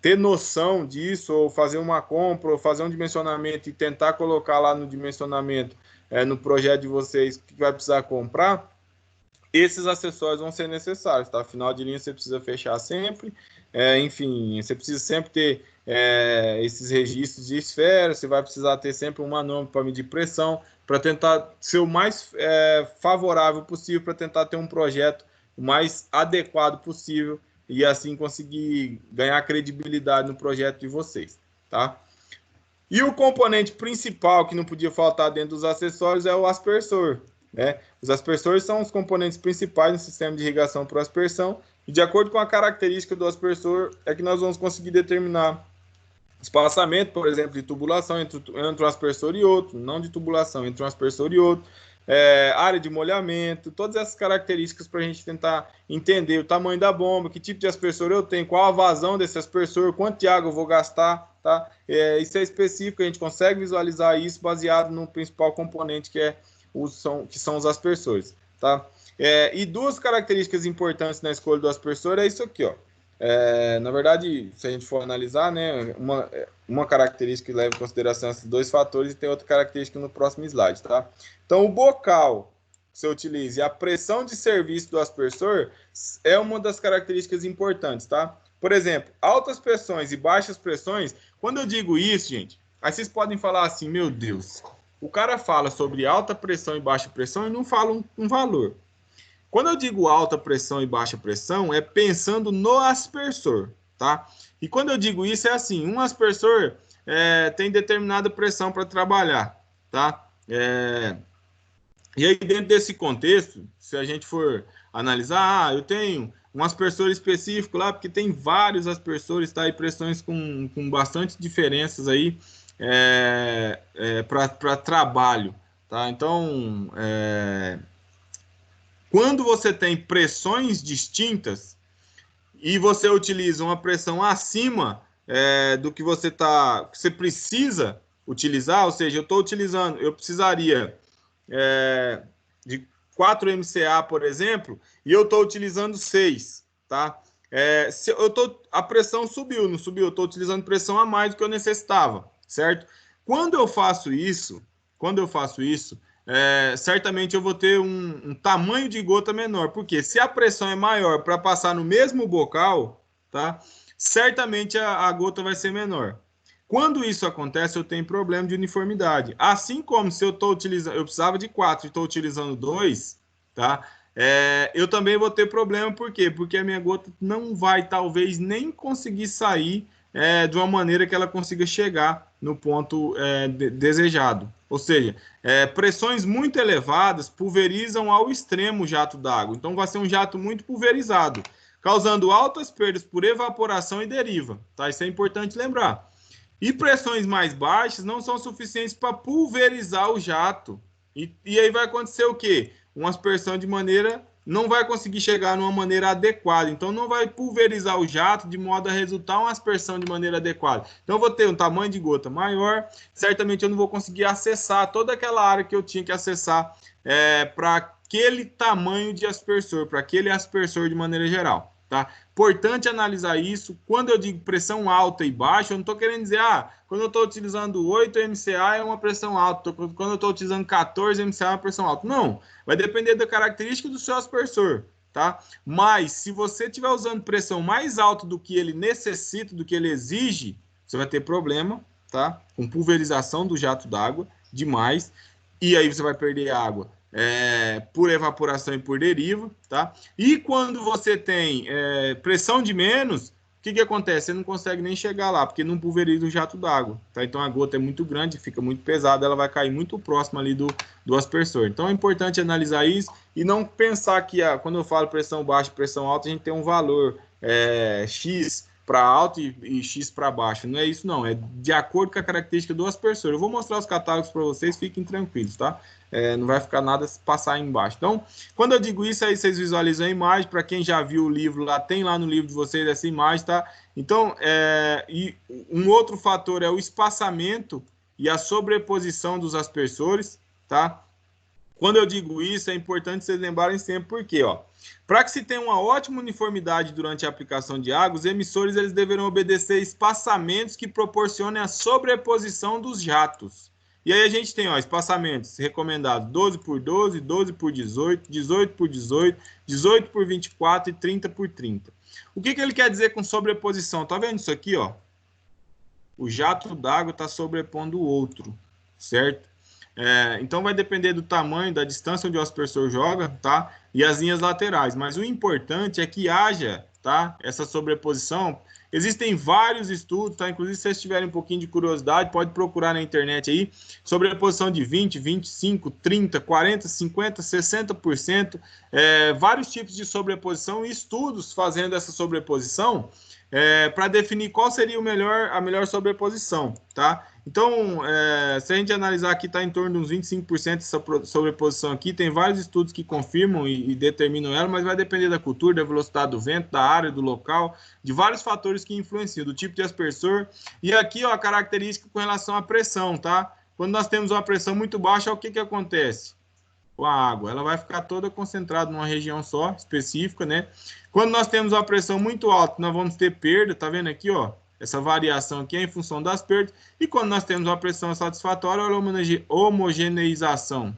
ter noção disso, ou fazer uma compra, ou fazer um dimensionamento e tentar colocar lá no dimensionamento, no projeto de vocês, que vai precisar comprar, esses acessórios vão ser necessários, tá? Final de linha você precisa fechar sempre, enfim, você precisa sempre ter esses registros de esfera, você vai precisar ter sempre um manômetro para medir pressão, para tentar ser o mais favorável possível, para tentar ter um projeto o mais adequado possível e assim conseguir ganhar credibilidade no projeto de vocês, tá? E o componente principal que não podia faltar dentro dos acessórios é o aspersor, né? Os aspersores são os componentes principais no sistema de irrigação por aspersão e de acordo com a característica do aspersor é que nós vamos conseguir determinar espaçamento, por exemplo, de tubulação entre um aspersor e outro, não de tubulação, entre um aspersor e outro, área de molhamento, todas essas características para a gente tentar entender o tamanho da bomba, que tipo de aspersor eu tenho, qual a vazão desse aspersor, quanto de água eu vou gastar, tá? Isso é específico, a gente consegue visualizar isso baseado no principal componente que são os aspersores, tá? E 2 características importantes na escolha do aspersor é isso aqui, ó. Na verdade, se a gente for analisar, né, uma característica que leva em consideração esses 2 fatores e tem outra característica no próximo slide, tá? Então, o bocal que você utiliza e a pressão de serviço do aspersor é uma das características importantes, tá? Por exemplo, altas pressões e baixas pressões, quando eu digo isso, gente, aí vocês podem falar assim, meu Deus, o cara fala sobre alta pressão e baixa pressão e não fala um valor. Quando eu digo alta pressão e baixa pressão, é pensando no aspersor, tá? E quando eu digo isso, é assim, um aspersor tem determinada pressão para trabalhar, tá? E aí, dentro desse contexto, se a gente for analisar, eu tenho um aspersor específico lá, porque tem vários aspersores, tá? E pressões com bastante diferenças aí para trabalho, tá? Então, quando você tem pressões distintas e você utiliza uma pressão acima do que você precisa utilizar, ou seja, eu precisaria de 4 MCA, por exemplo, e eu estou utilizando 6, tá? A pressão subiu, não subiu? Eu estou utilizando pressão a mais do que eu necessitava, certo? Quando eu faço isso, certamente eu vou ter um tamanho de gota menor, porque se a pressão é maior para passar no mesmo bocal, tá? Certamente a gota vai ser menor. Quando isso acontece, eu tenho problema de uniformidade. Assim como se eu estou utilizando, eu precisava de 4 e estou utilizando 2, tá? Eu também vou ter problema, por quê? Porque a minha gota não vai, talvez, nem conseguir sair de uma maneira que ela consiga chegar no ponto desejado. Ou seja, pressões muito elevadas pulverizam ao extremo o jato d'água. Então, vai ser um jato muito pulverizado, causando altas perdas por evaporação e deriva. Tá? Isso é importante lembrar. E pressões mais baixas não são suficientes para pulverizar o jato. E aí vai acontecer o quê? Uma aspersão de maneira... não vai conseguir chegar numa maneira adequada. Então, não vai pulverizar o jato de modo a resultar uma aspersão de maneira adequada. Então, eu vou ter um tamanho de gota maior. Certamente, eu não vou conseguir acessar toda aquela área que eu tinha que acessar para aquele tamanho de aspersor, para aquele aspersor de maneira geral. Tá? Importante analisar isso. Quando eu digo pressão alta e baixa, eu não estou querendo dizer, quando eu estou utilizando 8 MCA é uma pressão alta, quando eu estou utilizando 14 MCA é uma pressão alta. Não, vai depender da característica do seu aspersor, tá? Mas, se você estiver usando pressão mais alta do que ele necessita, do que ele exige, você vai ter problema, tá? Com pulverização do jato d'água demais, e aí você vai perder água por evaporação e por deriva, tá? E quando você tem pressão de menos, o que acontece? Você não consegue nem chegar lá, porque não pulveriza o jato d'água, tá? Então a gota é muito grande, fica muito pesada, ela vai cair muito próximo ali do aspersor. Então é importante analisar isso e não pensar que quando eu falo pressão baixa e pressão alta, a gente tem um valor X para alto e X para baixo. Não é isso, não. É de acordo com a característica do aspersor. Eu vou mostrar os catálogos para vocês, fiquem tranquilos, tá? Não vai ficar nada passar aí embaixo. Então, quando eu digo isso, aí vocês visualizam a imagem. Para quem já viu o livro lá, tem lá no livro de vocês essa imagem, tá? Então, e um outro fator é o espaçamento e a sobreposição dos aspersores, tá? Quando eu digo isso, é importante vocês lembrarem sempre porque, para que se tenha uma ótima uniformidade durante a aplicação de água, os emissores eles deverão obedecer espaçamentos que proporcionem a sobreposição dos jatos. E aí a gente tem espaçamentos recomendados 12 por 12, 12 por 18, 18 por 18, 18 por 24 e 30 por 30. O que ele quer dizer com sobreposição? Tá vendo isso aqui, O jato d'água está sobrepondo o outro, certo? Então vai depender do tamanho, da distância onde o aspersor joga, tá? E as linhas laterais. Mas o importante é que haja, tá? Essa sobreposição. Existem vários estudos, tá? Inclusive, se vocês tiverem um pouquinho de curiosidade, pode procurar na internet aí, sobreposição de 20, 25, 30, 40, 50, 60%, vários tipos de sobreposição e estudos fazendo essa sobreposição para definir qual seria a melhor sobreposição, tá? Então, se a gente analisar aqui, está em torno de uns 25% essa sobreposição aqui, tem vários estudos que confirmam e determinam ela, mas vai depender da cultura, da velocidade do vento, da área, do local, de vários fatores que influenciam, do tipo de aspersor. E aqui, a característica com relação à pressão, tá? Quando nós temos uma pressão muito baixa, o que acontece? Com a água, ela vai ficar toda concentrada numa região só, específica, né? Quando nós temos uma pressão muito alta, nós vamos ter perda, tá vendo aqui, essa variação aqui é em função das perdas, e quando nós temos uma pressão satisfatória, olha a homogeneização,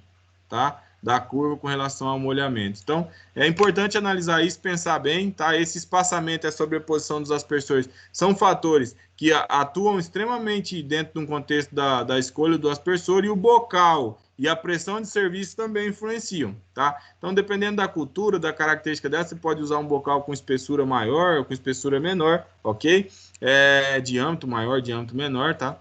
tá? Da curva com relação ao molhamento. Então, é importante analisar isso, pensar bem, tá? Esse espaçamento e a sobreposição dos aspersores são fatores que atuam extremamente dentro de um contexto da escolha do aspersor, e o bocal e a pressão de serviço também influenciam, tá? Então, dependendo da cultura, da característica dessa, você pode usar um bocal com espessura maior ou com espessura menor, ok? Diâmetro maior, diâmetro menor, tá?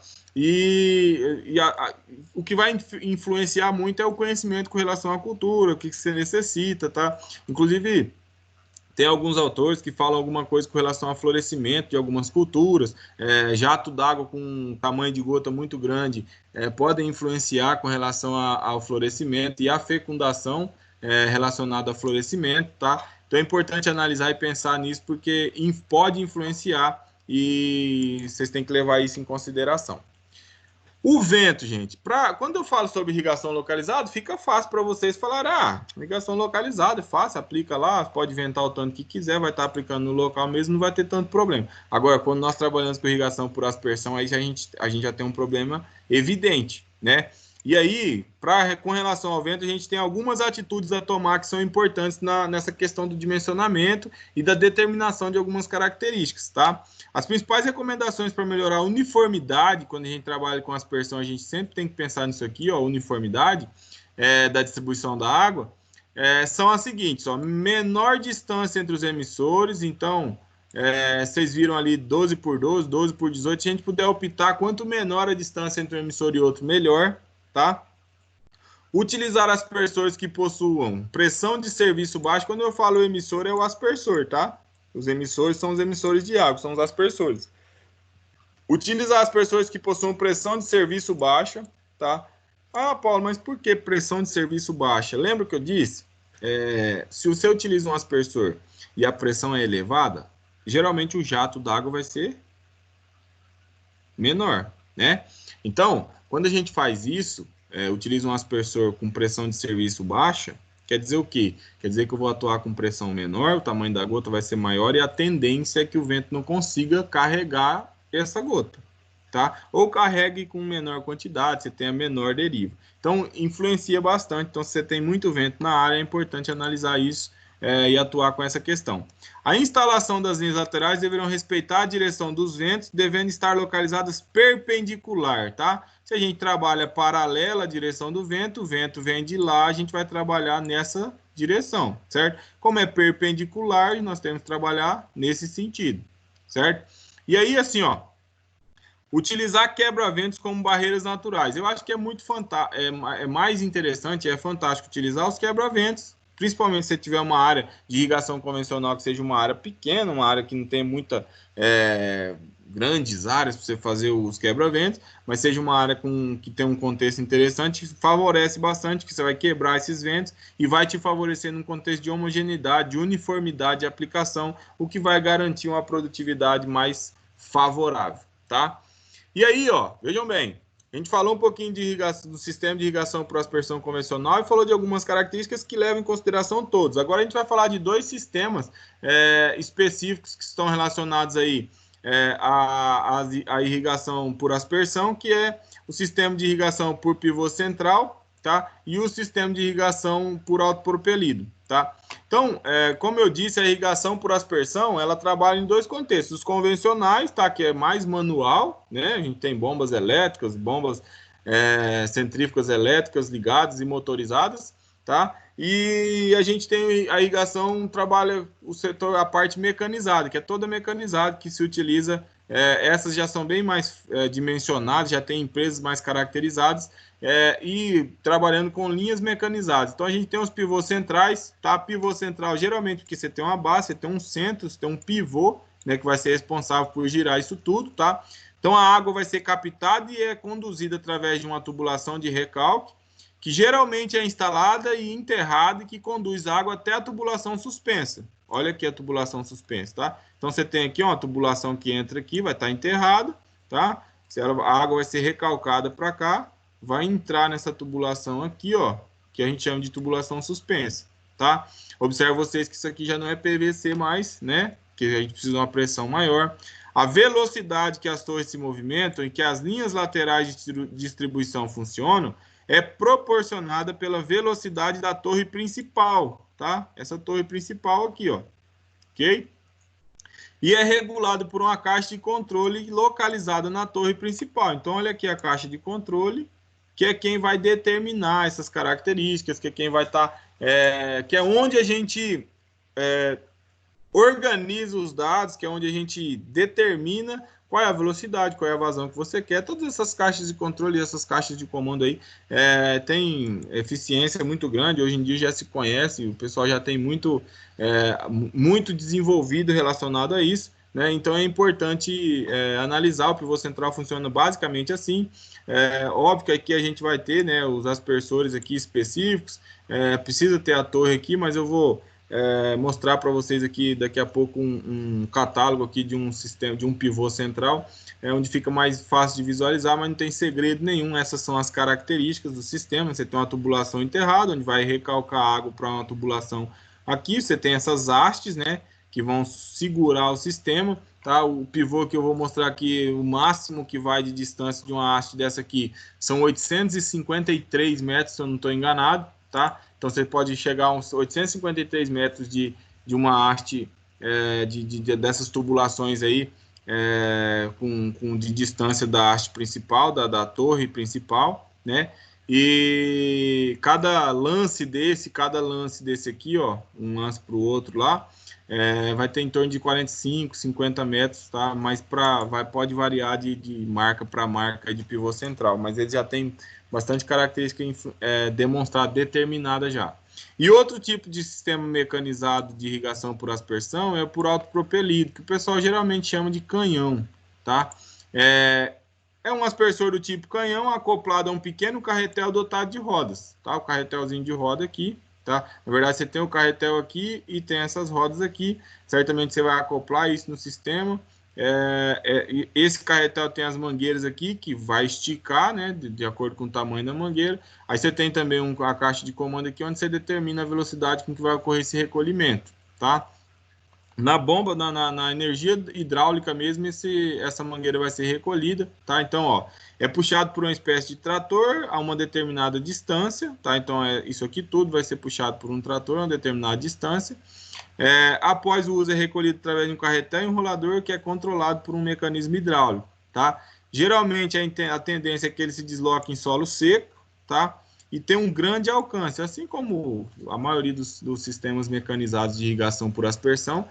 O que vai influenciar muito é o conhecimento com relação à cultura, o que você necessita, tá? Inclusive, tem alguns autores que falam alguma coisa com relação ao florescimento de algumas culturas, jato d'água com tamanho de gota muito grande podem influenciar com relação ao florescimento e à fecundação relacionada ao florescimento, tá? Então é importante analisar e pensar nisso, porque pode influenciar e vocês têm que levar isso em consideração. O vento, gente, quando eu falo sobre irrigação localizada, fica fácil para vocês falarem, irrigação localizada é fácil, aplica lá, pode ventar o tanto que quiser, vai estar aplicando no local mesmo, não vai ter tanto problema. Agora, quando nós trabalhamos com irrigação por aspersão, aí a gente já tem um problema evidente, né? E aí, com relação ao vento, a gente tem algumas atitudes a tomar que são importantes nessa questão do dimensionamento e da determinação de algumas características, tá? As principais recomendações para melhorar a uniformidade, quando a gente trabalha com aspersão, a gente sempre tem que pensar nisso aqui, ó, uniformidade da distribuição da água, são as seguintes, ó, menor distância entre os emissores, então, vocês viram ali 12 por 12, 12 por 18, se a gente puder optar, quanto menor a distância entre um emissor e outro, melhor, tá? Utilizar aspersores que possuam pressão de serviço baixo. Quando eu falo emissor, é o aspersor, tá? Os emissores são os emissores de água, são os aspersores. Utilizar aspersores que possuam pressão de serviço baixa, tá? Ah, Paulo, mas por que pressão de serviço baixa? Lembra que eu disse? Se você utiliza um aspersor e a pressão é elevada, geralmente o jato d'água vai ser menor, né? Então, quando a gente faz isso, utiliza um aspersor com pressão de serviço baixa, quer dizer o quê? Quer dizer que eu vou atuar com pressão menor, o tamanho da gota vai ser maior e a tendência é que o vento não consiga carregar essa gota, tá? Ou carregue com menor quantidade, você tem a menor deriva. Então, influencia bastante. Então, se você tem muito vento na área, é importante analisar isso e atuar com essa questão. A instalação das linhas laterais deverão respeitar a direção dos ventos, devendo estar localizadas perpendicular, tá? Se a gente trabalha paralela à direção do vento, o vento vem de lá, a gente vai trabalhar nessa direção, certo? Como é perpendicular, nós temos que trabalhar nesse sentido, certo? E aí, assim, ó, utilizar quebra-ventos como barreiras naturais. Eu acho que é muito fantástico, é mais interessante, é fantástico utilizar os quebra-ventos, principalmente se você tiver uma área de irrigação convencional que seja uma área pequena, uma área que não tem muita grandes áreas para você fazer os quebra-ventos, mas seja uma área que tem um contexto interessante, favorece bastante, que você vai quebrar esses ventos e vai te favorecer num contexto de homogeneidade, de uniformidade de aplicação, o que vai garantir uma produtividade mais favorável, tá? E aí, ó, vejam bem, a gente falou um pouquinho de irrigação, do sistema de irrigação por aspersão convencional e falou de algumas características que levam em consideração todos. Agora a gente vai falar de dois sistemas específicos que estão relacionados aí à irrigação por aspersão, que é o sistema de irrigação por pivô central, tá? E o sistema de irrigação por autopropelido, tá? Então, como eu disse, a irrigação por aspersão, ela trabalha em dois contextos. Os convencionais, tá? Que é mais manual, né? A gente tem bombas elétricas, bombas centrífugas elétricas ligadas e motorizadas, tá? E a gente tem a irrigação, trabalha o setor, a parte mecanizada, que é toda mecanizada, que se utiliza, essas já são bem mais dimensionadas, já tem empresas mais caracterizadas, e trabalhando com linhas mecanizadas. Então a gente tem os pivôs centrais, tá? Pivô central, geralmente, porque você tem uma base, você tem um centro, você tem um pivô, né, que vai ser responsável por girar isso tudo, tá? Então a água vai ser captada e é conduzida através de uma tubulação de recalque, que geralmente é instalada e enterrada e que conduz água até a tubulação suspensa. Olha aqui a tubulação suspensa, tá? Então você tem aqui uma tubulação que entra aqui, vai estar enterrada, tá? A água vai ser recalcada para cá, vai entrar nessa tubulação aqui, ó, que a gente chama de tubulação suspensa, tá? Observe vocês que isso aqui já não é PVC mais, né? Que a gente precisa de uma pressão maior. A velocidade que as torres se movimentam e que as linhas laterais de distribuição funcionam é proporcionada pela velocidade da torre principal, tá? Essa torre principal aqui, ó, ok? E é regulado por uma caixa de controle localizada na torre principal. Então, olha aqui a caixa de controle, que é quem vai determinar essas características, que é quem vai estar, que é onde a gente organiza os dados, que é onde a gente determina qual é a velocidade, qual é a vazão que você quer. Todas essas caixas de controle, essas caixas de comando aí, tem eficiência muito grande. Hoje em dia já se conhece, o pessoal já tem muito desenvolvido relacionado a isso, né? Então é importante analisar. O pivô central funciona basicamente assim. Óbvio que aqui a gente vai ter, né, os aspersores aqui específicos, precisa ter a torre aqui, mas eu vou mostrar para vocês aqui daqui a pouco um catálogo aqui de um sistema, de um pivô central, onde fica mais fácil de visualizar, mas não tem segredo nenhum. Essas são as características do sistema. Você tem uma tubulação enterrada, onde vai recalcar água para uma tubulação aqui. Você tem essas hastes, né, que vão segurar o sistema. tá? O pivô que eu vou mostrar aqui, o máximo que vai de distância de uma haste dessa aqui são 853 metros, se eu não estou enganado, tá? Então você pode chegar a uns 853 metros de uma haste dessas tubulações aí, de distância da haste principal, da torre principal, né? E cada lance desse aqui, ó, um lance para o outro lá, vai ter em torno de 45, 50 metros, tá? Mas pode variar de marca para marca de pivô central, mas ele já tem bastante característica demonstrada, determinada já. E outro tipo de sistema mecanizado de irrigação por aspersão é por autopropelido, que o pessoal geralmente chama de canhão, tá? É um aspersor do tipo canhão acoplado a um pequeno carretel dotado de rodas, tá? O carretelzinho de roda aqui, tá? Na verdade, você tem o carretel aqui e tem essas rodas aqui. Certamente você vai acoplar isso no sistema. Esse carretel tem as mangueiras aqui que vai esticar, né? De acordo com o tamanho da mangueira. Aí você tem também a caixa de comando aqui onde você determina a velocidade com que vai ocorrer esse recolhimento, tá? Na bomba, na energia hidráulica mesmo, essa mangueira vai ser recolhida, tá? Então, ó, é puxado por uma espécie de trator a uma determinada distância, tá? Então, isso aqui tudo vai ser puxado por um trator a uma determinada distância. Após o uso, é recolhido através de um carretel enrolador que é controlado por um mecanismo hidráulico, tá? Geralmente, a tendência é que ele se desloque em solo seco, tá? E tem um grande alcance, assim como a maioria dos sistemas mecanizados de irrigação por aspersão,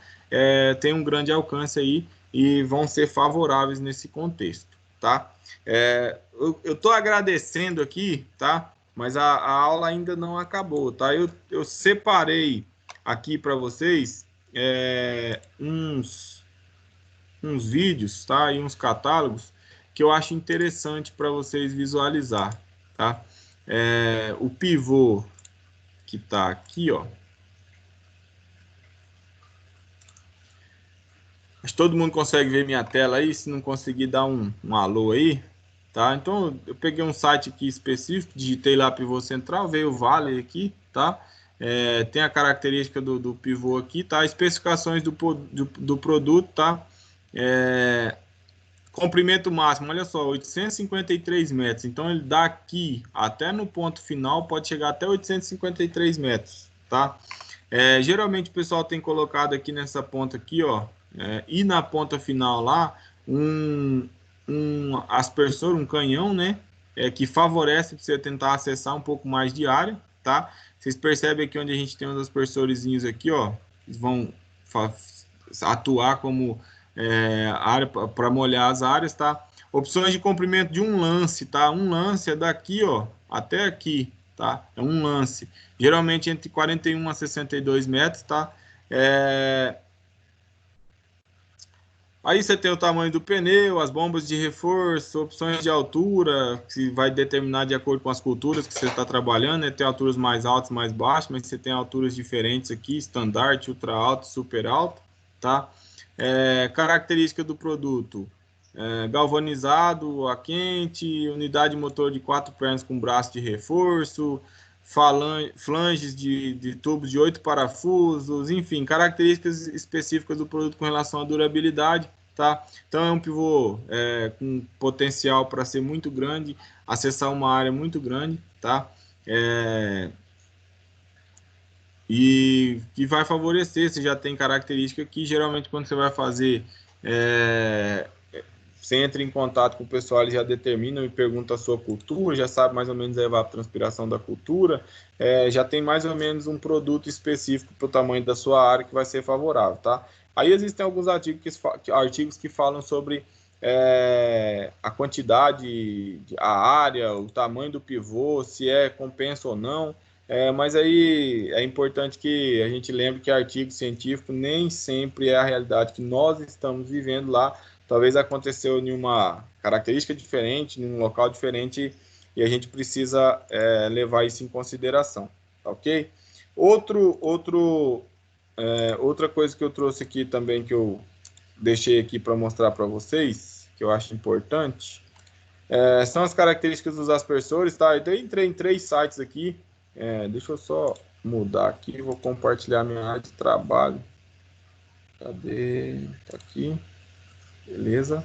tem um grande alcance aí e vão ser favoráveis nesse contexto, tá? Eu estou agradecendo aqui, tá? Mas a aula ainda não acabou, tá? Eu separei aqui para vocês uns vídeos, tá? E uns catálogos que eu acho interessante para vocês visualizar, tá? O pivô que está aqui, ó. Acho que todo mundo consegue ver minha tela aí. Se não conseguir, dar um alô aí, tá? Então, eu peguei um site aqui específico, digitei lá pivô central, veio o Vale aqui, tá? Tem a característica do pivô aqui, tá? Especificações do produto, tá? Comprimento máximo, olha só, 853 metros. Então, ele daqui até no ponto final pode chegar até 853 metros, tá? Geralmente o pessoal tem colocado aqui nessa ponta aqui, ó, e na ponta final lá, um aspersor, um canhão, né? Que favorece para você tentar acessar um pouco mais de área, tá? Vocês percebem aqui onde a gente tem os aspersorzinhos aqui, ó, eles vão atuar como área para molhar as áreas, tá? Opções de comprimento de um lance, tá? Um lance é daqui, ó, até aqui, tá? É um lance. Geralmente entre 41 a 62 metros, tá? Aí você tem o tamanho do pneu, as bombas de reforço, opções de altura, que vai determinar de acordo com as culturas que você está trabalhando, né? Tem alturas mais altas, mais baixas, mas você tem alturas diferentes aqui, standard, ultra alto, super alto, tá? Característica do produto: galvanizado a quente, unidade motor de 4 pernas com braço de reforço, flanges de tubos de 8 parafusos, enfim, características específicas do produto com relação à durabilidade, tá? Então é um pivô com potencial para ser muito grande, acessar uma área muito grande, tá? E que vai favorecer, você já tem característica que geralmente quando você vai fazer, você entra em contato com o pessoal, eles já determinam e perguntam a sua cultura, já sabe mais ou menos a evapotranspiração da cultura, já tem mais ou menos um produto específico para o tamanho da sua área que vai ser favorável, tá? Aí existem alguns artigos que falam sobre a quantidade, a área, o tamanho do pivô, se compensa ou não, mas aí é importante que a gente lembre que artigo científico nem sempre é a realidade que nós estamos vivendo lá. Talvez aconteceu em uma característica diferente, em um local diferente, e a gente precisa levar isso em consideração, tá ok? Outra coisa que eu trouxe aqui também, que eu deixei aqui para mostrar para vocês, que eu acho importante, são as características dos aspersores, tá? Eu entrei em 3 sites aqui, deixa eu só mudar aqui, vou compartilhar minha área de trabalho. Cadê? Tá aqui. Beleza.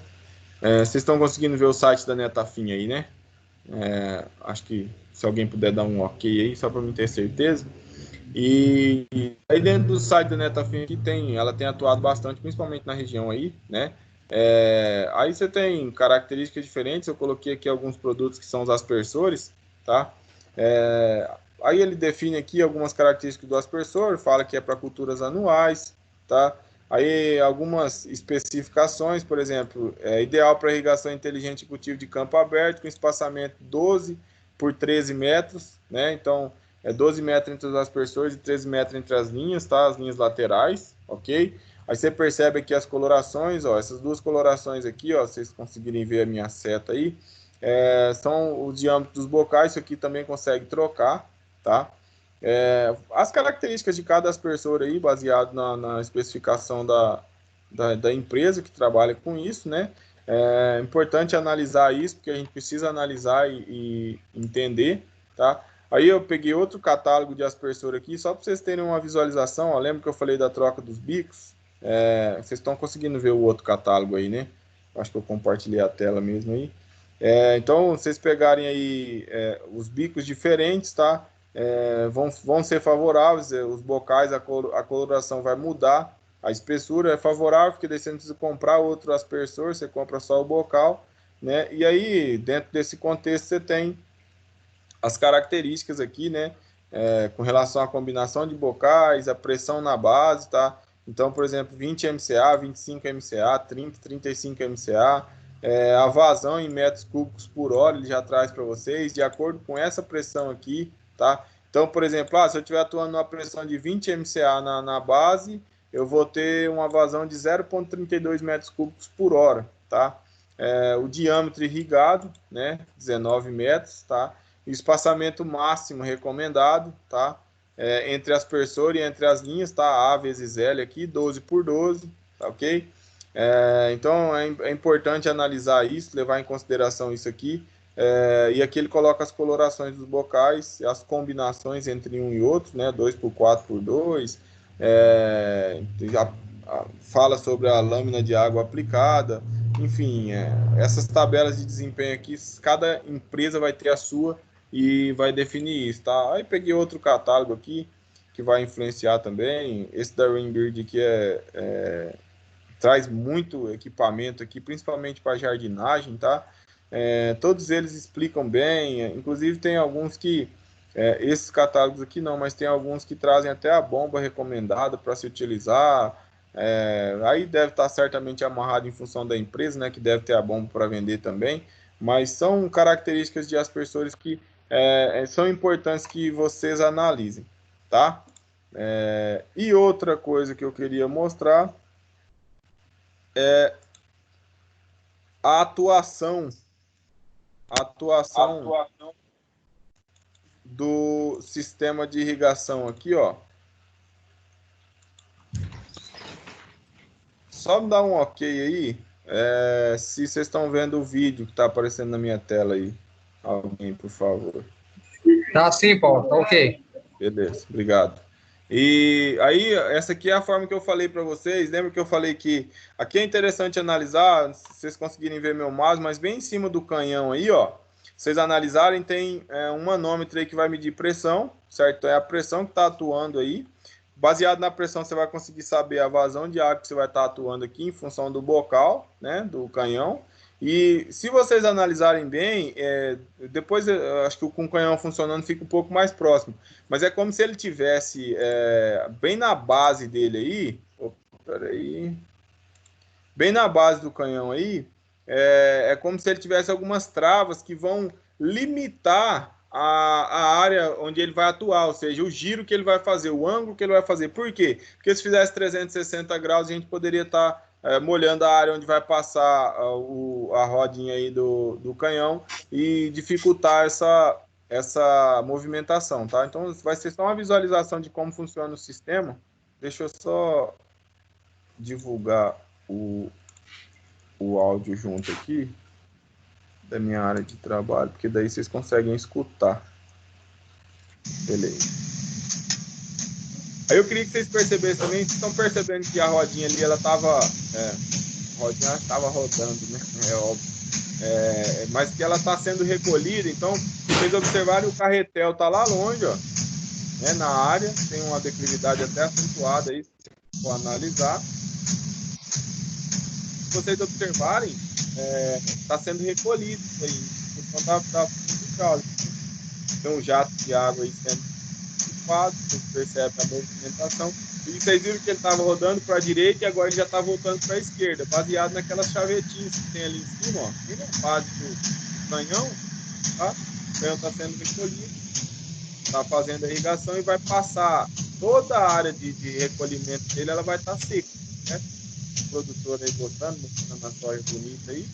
Vocês estão conseguindo ver o site da Netafim aí, né? Acho que se alguém puder dar um ok aí, só para mim ter certeza. E aí dentro do site da Netafim aqui ela tem atuado bastante, principalmente na região aí, né? Aí você tem características diferentes, eu coloquei aqui alguns produtos que são os aspersores, tá? Aí ele define aqui algumas características do aspersor, fala que é para culturas anuais, tá? Aí algumas especificações, por exemplo, é ideal para irrigação inteligente e cultivo de campo aberto, com espaçamento 12 por 13 metros, né? Então, 12 metros entre os aspersores e 13 metros entre as linhas, tá? As linhas laterais, ok? Aí você percebe aqui as colorações, ó, essas duas colorações aqui, ó, vocês conseguirem ver a minha seta aí, são os diâmetros dos bocais, isso aqui também consegue trocar, tá? As características de cada aspersor aí, baseado na especificação da empresa que trabalha com isso, né? É importante analisar isso, porque a gente precisa analisar e entender, tá? Aí eu peguei outro catálogo de aspersor aqui, só para vocês terem uma visualização, ó, lembra que eu falei da troca dos bicos? Vocês estão conseguindo ver o outro catálogo aí, né? Acho que eu compartilhei a tela mesmo aí. Então, vocês pegarem aí os bicos diferentes, tá? Vão ser favoráveis, os bocais, a coloração vai mudar, a espessura é favorável, porque daí você não precisa comprar outro aspersor, você compra só o bocal, né? E aí, dentro desse contexto, você tem as características aqui, né? Com relação à combinação de bocais, a pressão na base, tá? Então, por exemplo, 20 MCA, 25 MCA, 30, 35 MCA, a vazão em metros cúbicos por hora, ele já traz para vocês, de acordo com essa pressão aqui, tá? Então, por exemplo, se eu estiver atuando numa pressão de 20 MCA na base, eu vou ter uma vazão de 0,32 metros cúbicos por hora, tá? O diâmetro irrigado, né? 19 metros, tá? E o espaçamento máximo recomendado, tá? Entre aspersor e entre as linhas, tá? A vezes L aqui, 12 por 12, tá ok? Então é importante analisar isso, levar em consideração isso aqui. E aqui ele coloca as colorações dos bocais, as combinações entre um e outro, né? 2 por 4 por 2. Já fala sobre a lâmina de água aplicada. Enfim, essas tabelas de desempenho aqui, cada empresa vai ter a sua e vai definir isso, tá? Aí peguei outro catálogo aqui que vai influenciar também. Esse da Rainbird aqui traz muito equipamento aqui, principalmente para jardinagem, tá? Todos eles explicam bem, inclusive tem alguns que, esses catálogos aqui não, mas tem alguns que trazem até a bomba recomendada para se utilizar. Aí deve estar certamente amarrado em função da empresa, né, que deve ter a bomba para vender também, mas são características de aspersores que são importantes que vocês analisem, tá? E outra coisa que eu queria mostrar a atuação do sistema de irrigação aqui, ó. Só me dá um ok aí, se vocês estão vendo o vídeo que está aparecendo na minha tela aí. Alguém, por favor. Tá sim, Paulo, tá ok. Beleza, obrigado. E aí, essa aqui é a forma que eu falei para vocês. Lembra que eu falei que aqui é interessante analisar, se vocês conseguirem ver meu mouse, mas bem em cima do canhão aí, ó. Vocês analisarem, tem um manômetro aí que vai medir pressão, certo? É a pressão que está atuando aí. Baseado na pressão, você vai conseguir saber a vazão de água que você vai estar atuando aqui em função do bocal, né, do canhão. E se vocês analisarem bem, depois acho que com o canhão funcionando fica um pouco mais próximo. Mas é como se ele tivesse bem na base dele aí. Opa, peraí. Bem na base do canhão aí, é como se ele tivesse algumas travas que vão limitar a área onde ele vai atuar, ou seja, o giro que ele vai fazer, o ângulo que ele vai fazer. Por quê? Porque se fizesse 360 graus, a gente poderia estar molhando a área onde vai passar a rodinha aí do canhão e dificultar essa movimentação, tá? Então, vai ser só uma visualização de como funciona o sistema. Deixa eu só divulgar o áudio junto aqui da minha área de trabalho, porque daí vocês conseguem escutar. Beleza. Aí eu queria que vocês percebessem também, vocês estão percebendo que a rodinha ali, ela estava rodinha estava rodando, né? É óbvio. Mas que ela está sendo recolhida, então, se vocês observarem, o carretel está lá longe, ó, né, na área, tem uma declividade até acentuada aí, se for analisar. Se vocês observarem, está sendo recolhido isso aí, em função da hidráulica. Tem um jato de água aí sendo ocupado, vocês percebem a movimentação. E vocês viram que ele estava rodando para a direita e agora ele já está voltando para a esquerda, baseado naquelas chavetinhas que tem ali em cima, ó. Tem a base do canhão, tá? O canhão está sendo recolhido, está fazendo a irrigação e vai passar toda a área de recolhimento dele, ela vai estar seca, né? O produtor aí gostando, mostrando a soja bonita aí.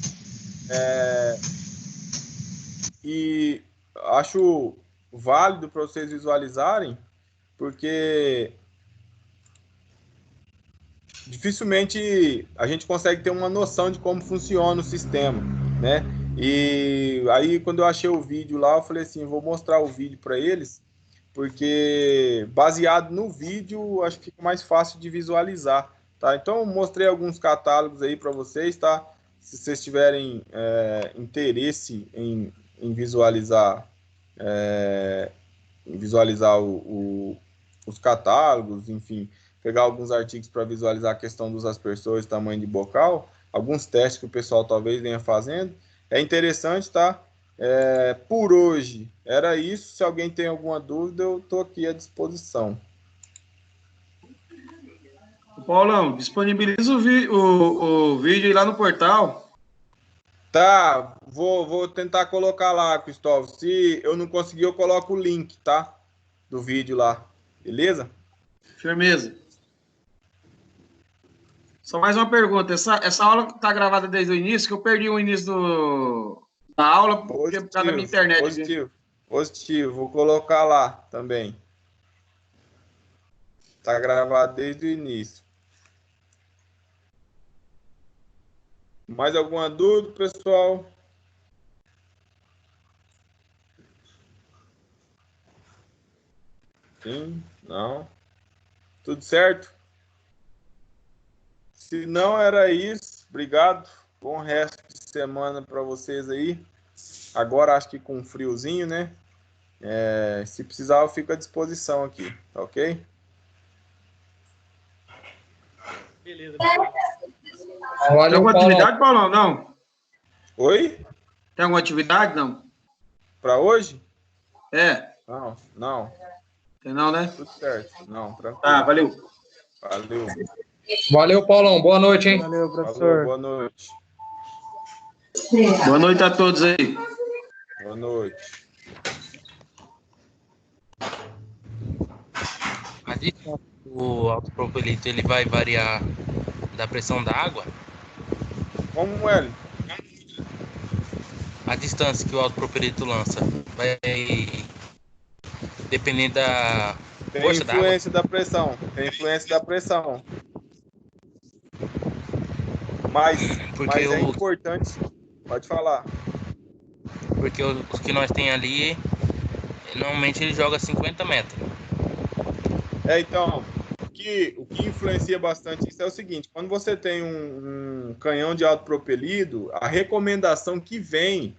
E acho válido para vocês visualizarem, porque dificilmente a gente consegue ter uma noção de como funciona o sistema, né? E aí, quando eu achei o vídeo lá, eu falei assim, vou mostrar o vídeo para eles, porque baseado no vídeo, acho que fica mais fácil de visualizar, tá? Então, eu mostrei alguns catálogos aí para vocês, tá? Se vocês tiverem interesse em visualizar, os catálogos, enfim, pegar alguns artigos para visualizar a questão dos aspersores, tamanho de bocal, alguns testes que o pessoal talvez venha fazendo. É interessante, tá? Por hoje era isso. Se alguém tem alguma dúvida, eu estou aqui à disposição. Paulão, disponibiliza o vídeo aí lá no portal. Tá, vou tentar colocar lá, Cristóvão. Se eu não conseguir, eu coloco o link, tá? Do vídeo lá, beleza? Firmeza. Só mais uma pergunta. Essa aula está gravada desde o início, que eu perdi o início da aula por causa da minha internet. Positivo. Vou colocar lá também. Tá gravado desde o início. Mais alguma dúvida, pessoal? Sim? Não? Tudo certo? Se não era isso, obrigado. Bom resto de semana para vocês aí. Agora acho que com um friozinho, né? Se precisar, eu fico à disposição aqui, tá ok? Beleza. Tem alguma atividade, Paulão? Não? Oi? Tem alguma atividade, não? Para hoje? Não. Tem não, né? Tudo certo. Não, tranquilo. Tá, valeu. Valeu, Paulão. Boa noite, hein? Valeu, professor. Boa noite. Boa noite a todos aí. Boa noite. O autopropelito ele vai variar da pressão da água? Como é? A distância que o autopropelito lança vai dependendo da força da água? Tem influência da pressão. Mas é importante. Pode falar. Porque os que nós tem ali, normalmente ele joga 50 metros. Então, o que influencia bastante isso é o seguinte: quando você tem um canhão de autopropelido, a recomendação que vem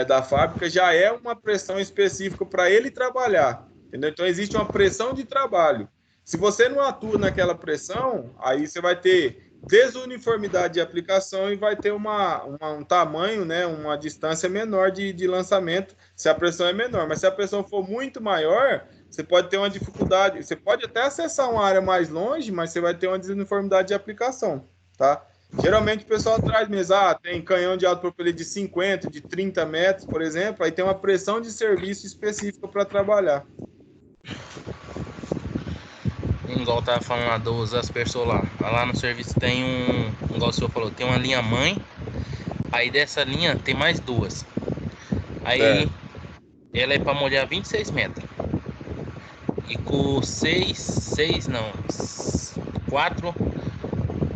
da fábrica já é uma pressão específica para ele trabalhar, entendeu? Então, existe uma pressão de trabalho. Se você não atua naquela pressão, aí você vai ter desuniformidade de aplicação e vai ter um tamanho, né, uma distância menor de lançamento, se a pressão é menor. Mas se a pressão for muito maior, você pode ter uma dificuldade, você pode até acessar uma área mais longe, mas você vai ter uma desuniformidade de aplicação, tá? Geralmente o pessoal traz mesmo, tem canhão de autopropelido de 50, de 30 metros, por exemplo, aí tem uma pressão de serviço específica para trabalhar. Igual tava falando lá dos aspersor lá no serviço tem igual o senhor falou, tem uma linha mãe, aí dessa linha tem mais duas. Aí ela é para molhar 26 metros. E com 4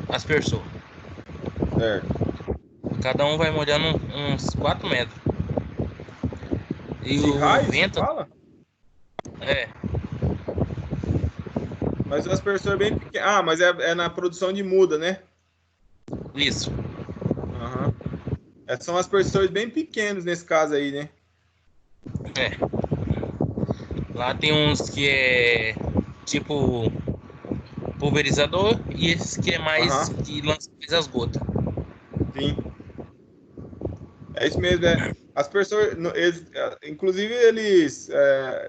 aspersor. Cada um vai molhando uns 4 metros. E de o raio, vento... você fala? Mas o aspersor é bem pequeno. Mas é na produção de muda, né? Isso. São aspersores bem pequenos nesse caso aí, né? É. Lá tem uns que é tipo pulverizador e esse que é mais Aham, que lança mais as gotas. sim. É isso mesmo, é. As pessoas, inclusive, eles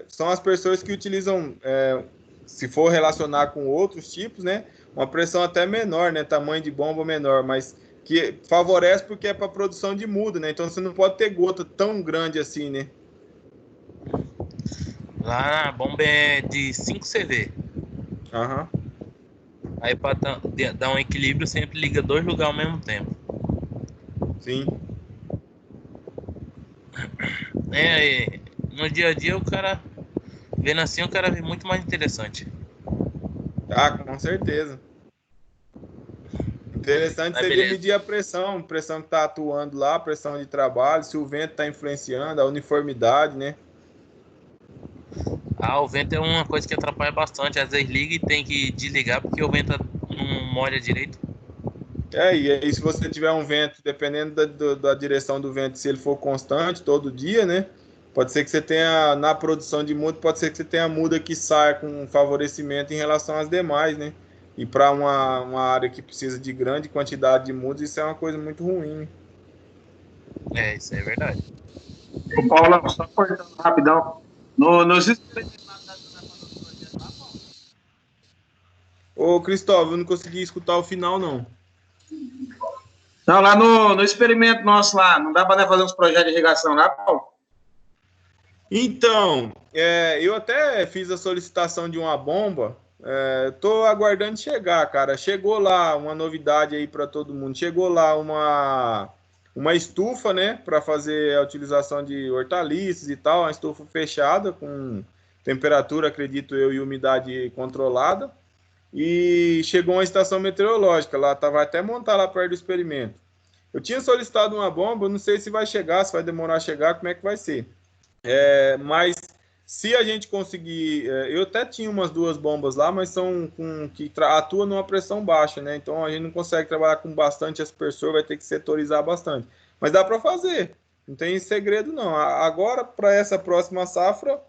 são as pessoas que utilizam, se for relacionar com outros tipos, né? Uma pressão até menor, né? Tamanho de bomba menor, mas que favorece porque é para produção de muda, né? Então você não pode ter gota tão grande assim, né? Lá a bomba é de 5 CV. Aham, Aí para dar um equilíbrio sempre liga dois lugares ao mesmo tempo. sim. No dia a dia o cara vendo assim o cara vê muito mais interessante. Ah, com certeza. Interessante Mas seria beleza. medir a pressão que está atuando lá, pressão de trabalho, se o vento está influenciando, a uniformidade, né? Ah, o vento é uma coisa que atrapalha bastante. Às vezes liga e tem que desligar porque o vento não molha direito. E aí se você tiver um vento, dependendo da direção do vento, se ele for constante todo dia, né? Pode ser que você tenha, na produção de muda, pode ser que você tenha muda que saia com favorecimento em relação às demais, né? E para uma área que precisa de grande quantidade de mudas, isso é uma coisa muito ruim. É, isso é verdade. O Paulo, só cortando rapidão. Nos experimentos lá, tá falando do projeto lá, Paulo? Ô, Cristóvão, eu não consegui escutar o final, não. Não, lá no experimento nosso lá, não dá para fazer uns projetos de irrigação lá, Paulo? Então, eu até fiz a solicitação de uma bomba. Tô aguardando chegar, cara. Chegou lá uma novidade aí para todo mundo. Chegou lá uma estufa, né, para fazer a utilização de hortaliças e tal, uma estufa fechada com temperatura, acredito eu, e umidade controlada. E chegou uma estação meteorológica lá, tava até montar lá perto do experimento. Eu tinha solicitado uma bomba, não sei se vai chegar, se vai demorar a chegar, como é que vai ser. Mas se a gente conseguir, eu até tinha umas duas bombas lá, mas são que atuam numa pressão baixa, né? Então a gente não consegue trabalhar com bastante aspersor, vai ter que setorizar bastante. Mas dá para fazer, não tem segredo não. Agora, para essa próxima safra,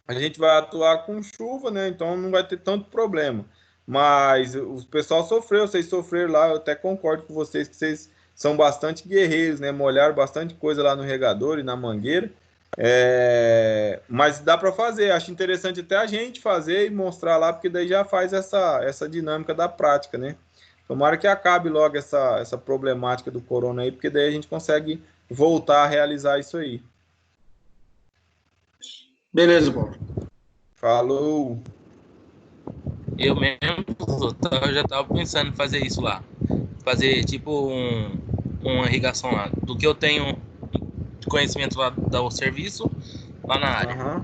a gente vai atuar com chuva, né? Então não vai ter tanto problema. Mas o pessoal sofreu, vocês sofreram lá, eu até concordo com vocês que vocês são bastante guerreiros, né? Molharam bastante coisa lá no regador e na mangueira. Mas dá para fazer, acho interessante até a gente fazer e mostrar lá, porque daí já faz essa dinâmica da prática, né? Tomara que acabe logo essa problemática do corona aí, porque daí a gente consegue voltar a realizar isso aí. Beleza, Paulo. Falou! Eu mesmo eu já tava pensando em fazer isso lá. Fazer tipo uma irrigação lá. Do que eu tenho de conhecimento lá do serviço, lá na área. Aham.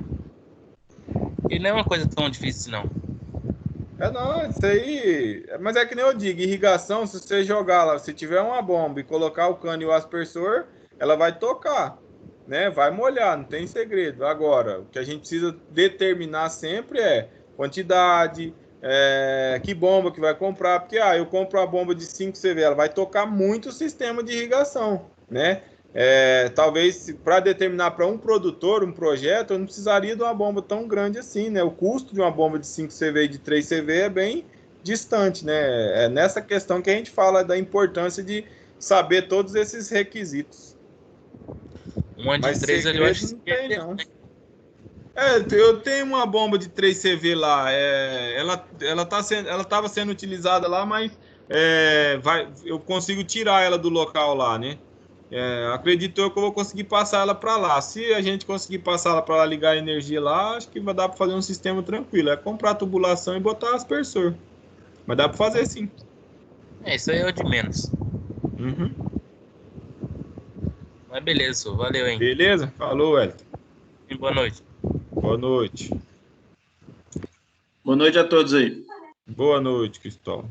E não é uma coisa tão difícil, não. Não, isso aí. Mas é que nem eu digo, irrigação, se você jogar lá, se tiver uma bomba e colocar o cano e o aspersor, ela vai tocar, né? Vai molhar, não tem segredo. Agora, o que a gente precisa determinar sempre é quantidade, que bomba que vai comprar, porque eu compro a bomba de 5 CV, ela vai tocar muito o sistema de irrigação, né? Talvez para determinar para um produtor um projeto, eu não precisaria de uma bomba tão grande assim, né? O custo de uma bomba de 5 CV e de 3 CV é bem distante, né? É nessa questão que a gente fala da importância de saber todos esses requisitos. Uma de Mas 3 ali eu acho segredo que não seria tem, não. interessante. Eu tenho uma bomba de 3 CV lá. Ela estava sendo utilizada lá, mas eu consigo tirar ela do local lá, né? Acredito eu que eu vou conseguir passar ela para lá. Se a gente conseguir passar ela para lá, ligar a energia lá, acho que vai dar para fazer um sistema tranquilo. É comprar a tubulação e botar aspersor. Mas dá para fazer sim. Isso aí é o de menos. Uhum. Mas beleza, senhor. Valeu, hein? Beleza? Falou, Elton. E boa noite. Boa noite. Boa noite a todos aí. Boa noite, Cristóvão.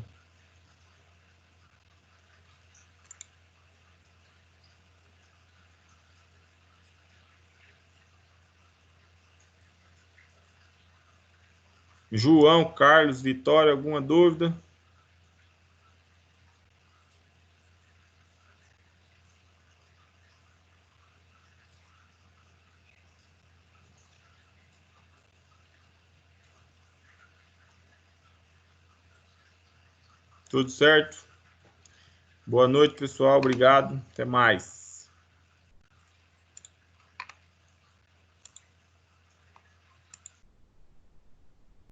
João, Carlos, Vitória, alguma dúvida? Tudo certo? Boa noite, pessoal. Obrigado. Até mais.